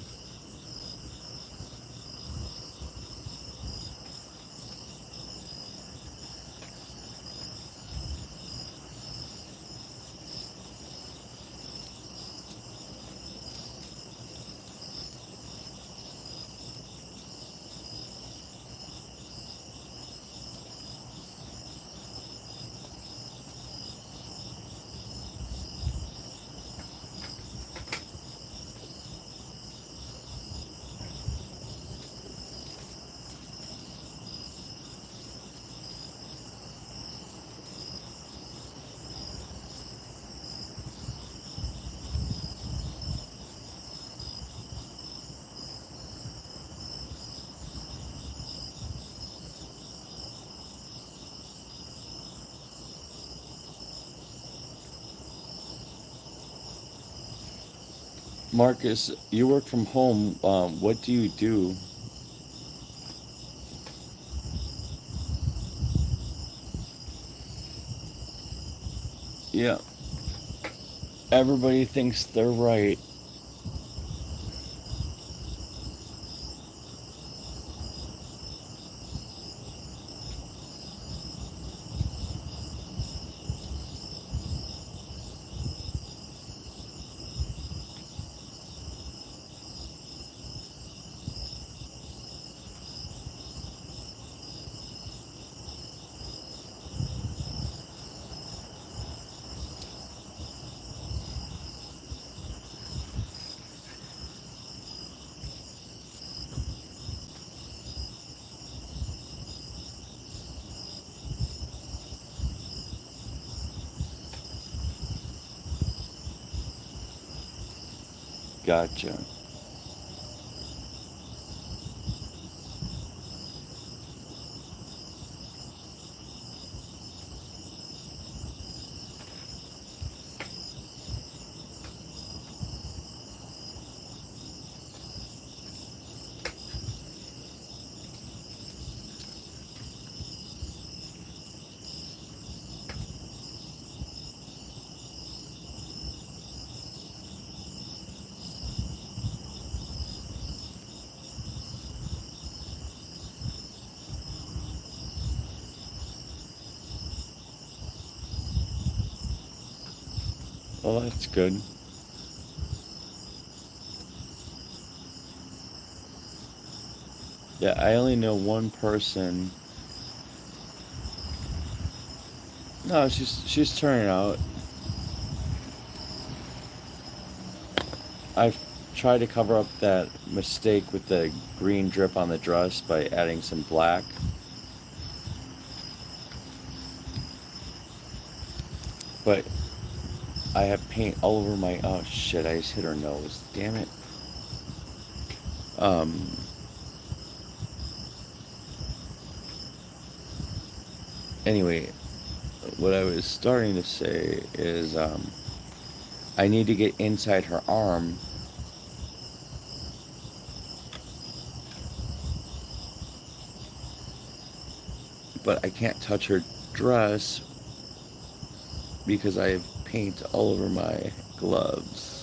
Marcus, you work from home. What do you do? Yeah, everybody thinks they're right. Gotcha. Well, that's good. Yeah, I only know one person. No, she's turning out. I've tried to cover up that mistake with the green drip on the dress by adding some black. But I have paint all over my... Oh, shit, I just hit her nose. Damn it. Um, anyway, what I was starting to say is I need to get inside her arm, but I can't touch her dress because I have paint all over my gloves.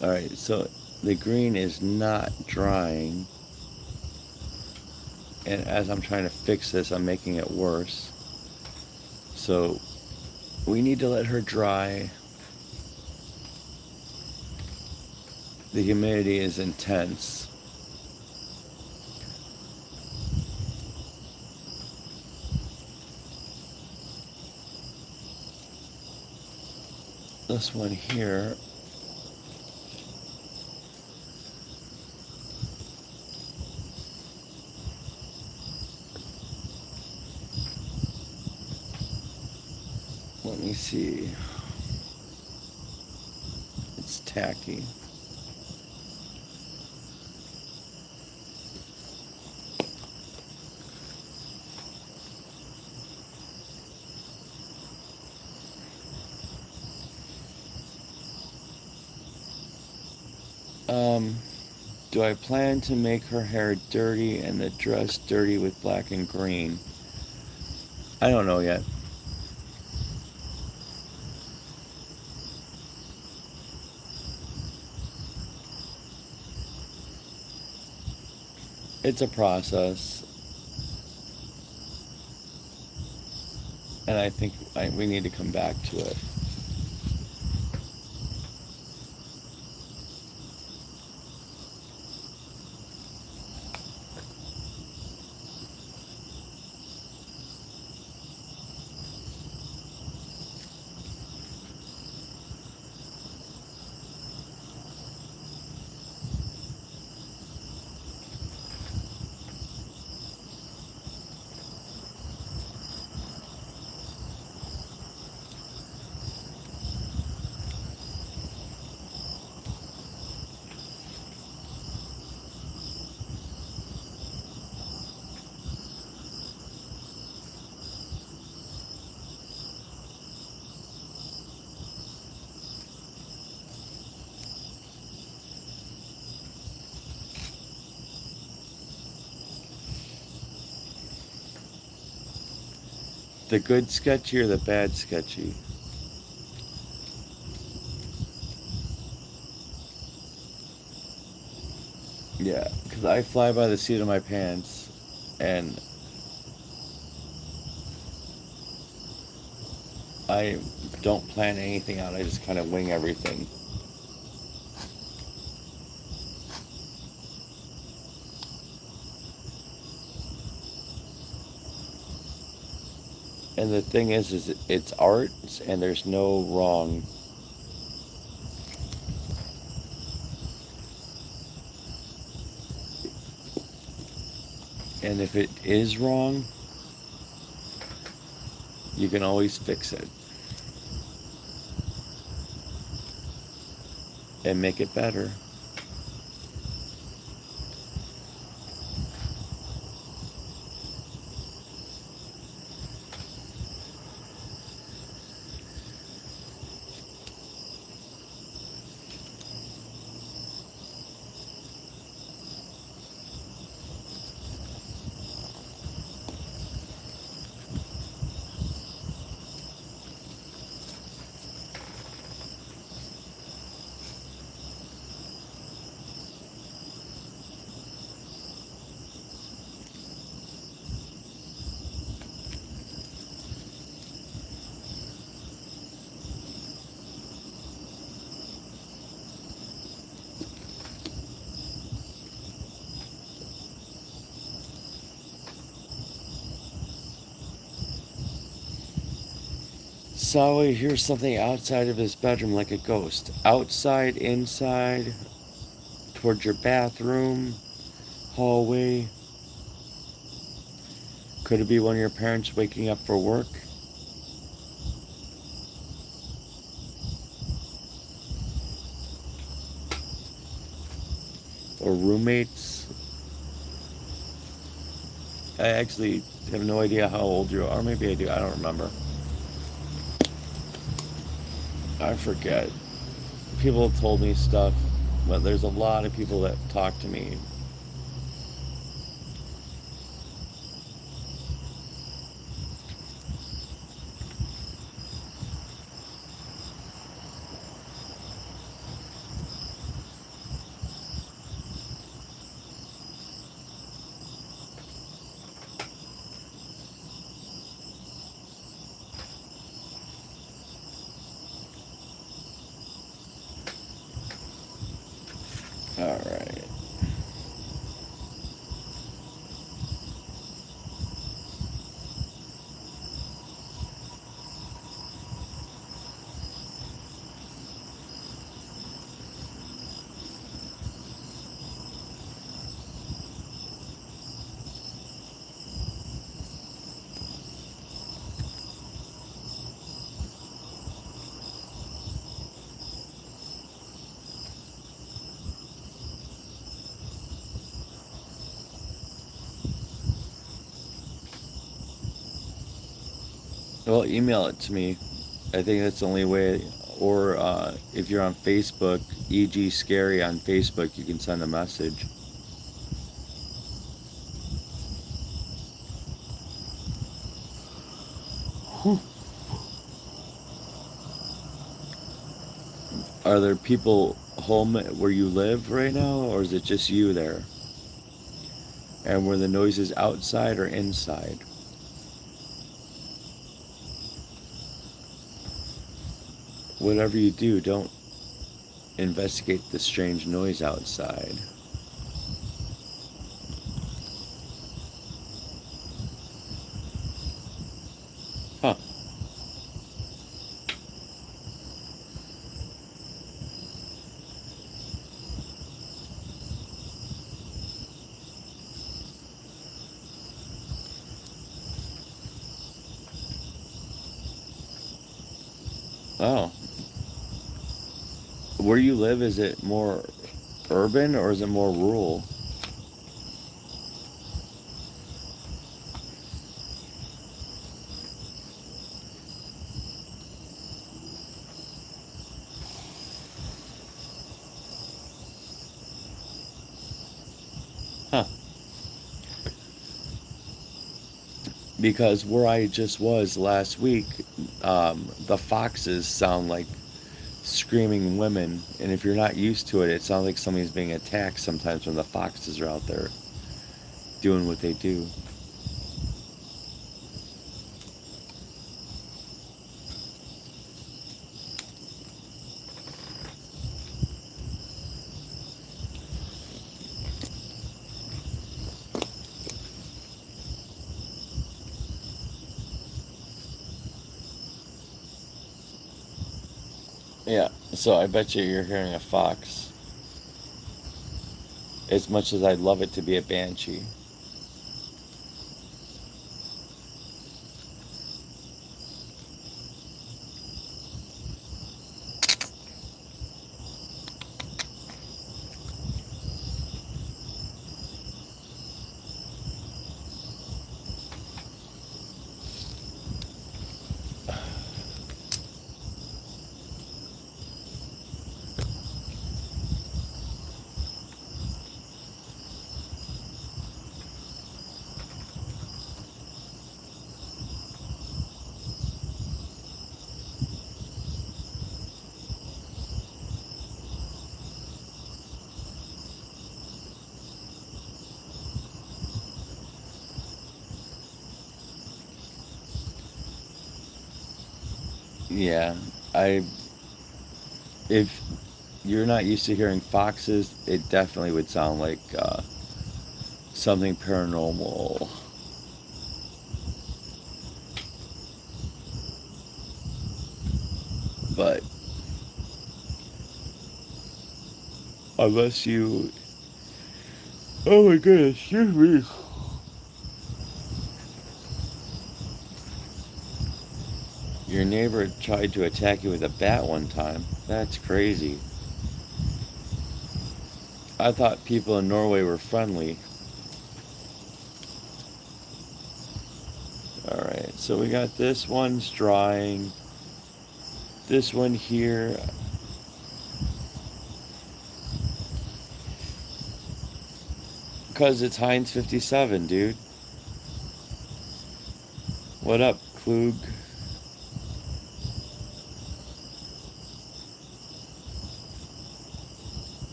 Alright, so the green is not drying, and as I'm trying to fix this, I'm making it worse. So we need to let her dry. The humidity is intense. This one here, let me see. It's tacky. Do I plan to make her hair dirty and the dress dirty with black and green? I don't know yet. It's a process, and I think we need to come back to it. The good sketchy or the bad sketchy? Yeah, because I fly by the seat of my pants, and I don't plan anything out. I just kind of wing everything. And the thing is it's art, and there's no wrong. And if it is wrong, you can always fix it and make it better. Sawi hears something outside of his bedroom like a ghost. Outside, inside, towards your bathroom, hallway. Could it be one of your parents waking up for work? Or roommates? I actually have no idea how old you are. Or maybe I do. I don't remember. I forget. People have told me stuff, but there's a lot of people that talk to me. Alright. Well, email it to me. I think that's the only way. Or if you're on Facebook, EG Scary on Facebook, you can send a message. Are there people home where you live right now, or is it just you there? And were the noises outside or inside? Whatever you do, don't investigate the strange noise outside. Huh. Oh. Where you live, is it more urban or is it more rural? Huh. because where I just was last week, the foxes sound like screaming women, and if you're not used to it, it sounds like somebody's being attacked sometimes when the foxes are out there doing what they do. Yeah, so I bet you're hearing a fox as much as I'd love it to be a banshee. Yeah, I if you're not used to hearing foxes, it definitely would sound like something paranormal. But unless you, oh my goodness, excuse me. Your neighbor tried to attack you with a bat one time. That's crazy. I thought people in Norway were friendly. Alright, so we got this one's drying. This one here. Because it's Heinz 57, dude. What up, Klug?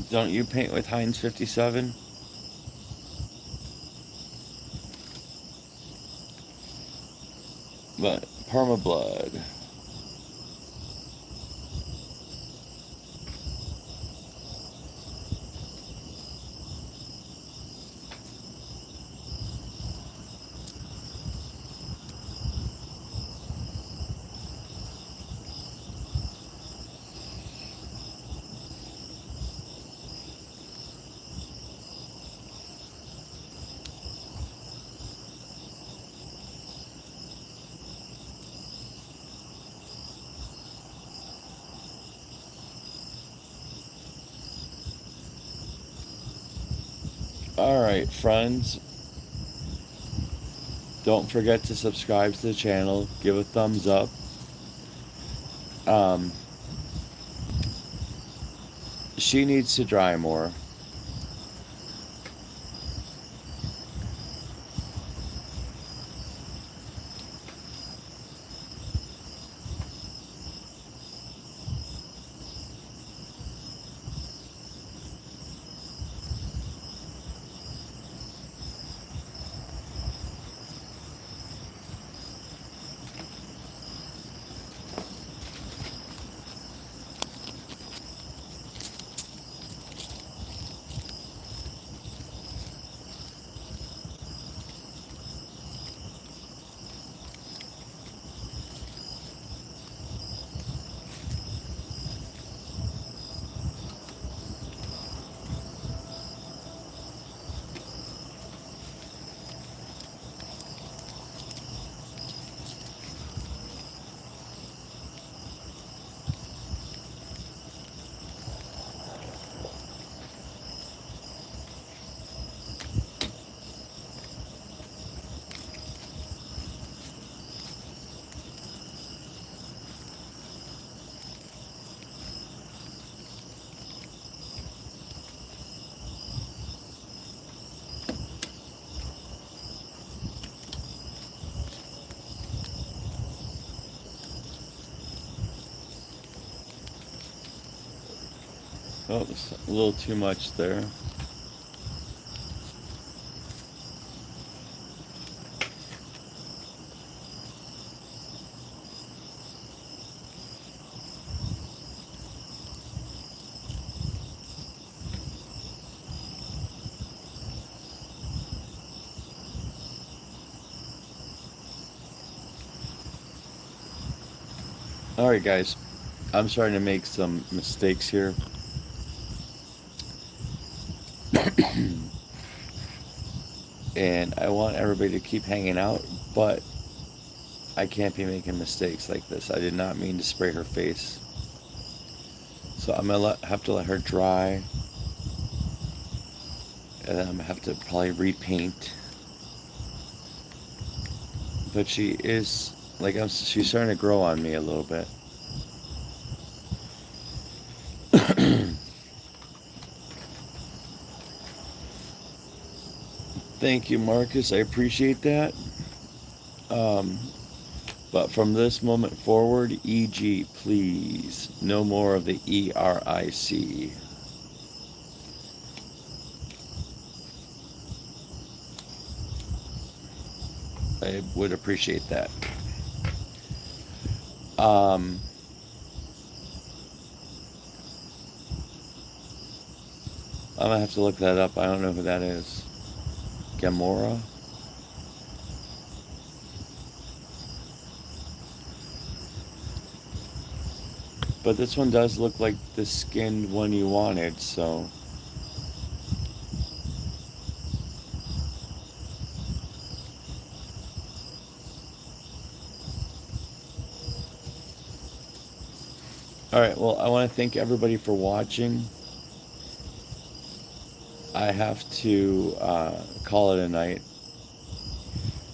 Don't you paint with Heinz 57? But Permablood. Alright, friends. Don't forget to subscribe to the channel. Give a thumbs up. Um, she needs to dry more. Oh, it's a little too much there. Alright guys, I'm starting to make some mistakes here. And I want everybody to keep hanging out, but I can't be making mistakes like this. I did not mean to spray her face. So I'm going to have to let her dry. And then I'm going to have to probably repaint. But she is, she's starting to grow on me a little bit. Thank you, Marcus. I appreciate that. But from this moment forward, EG, please. No more of the ERIC. I would appreciate that. I'm going to have to look that up. I don't know who that is. Gamora? But this one does look like the skinned one you wanted, so... Alright, well, I want to thank everybody for watching. I have to call it a night.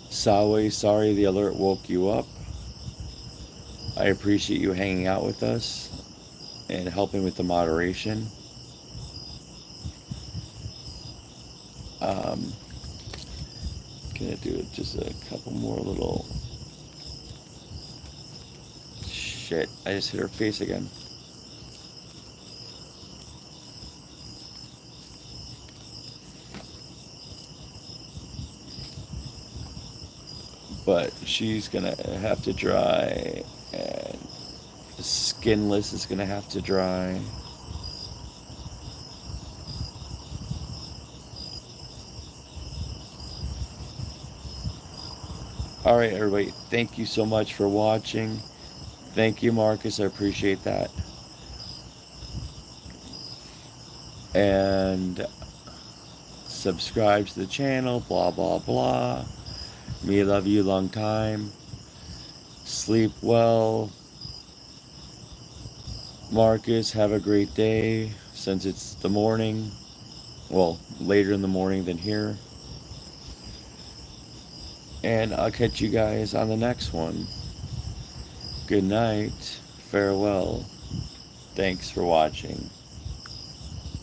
Sawe, sorry the alert woke you up. I appreciate you hanging out with us and helping with the moderation. Gonna do just a couple more little... Shit, I just hit her face again. But she's gonna have to dry, and Skinless is gonna have to dry. Alright, everybody, thank you so much for watching. Thank you, Marcus, I appreciate that. And subscribe to the channel, blah, blah, blah. Me love you long time. Sleep well. Marcus, have a great day, since it's the morning. Well, later in the morning than here. And I'll catch you guys on the next one. Good night. Farewell. Thanks for watching.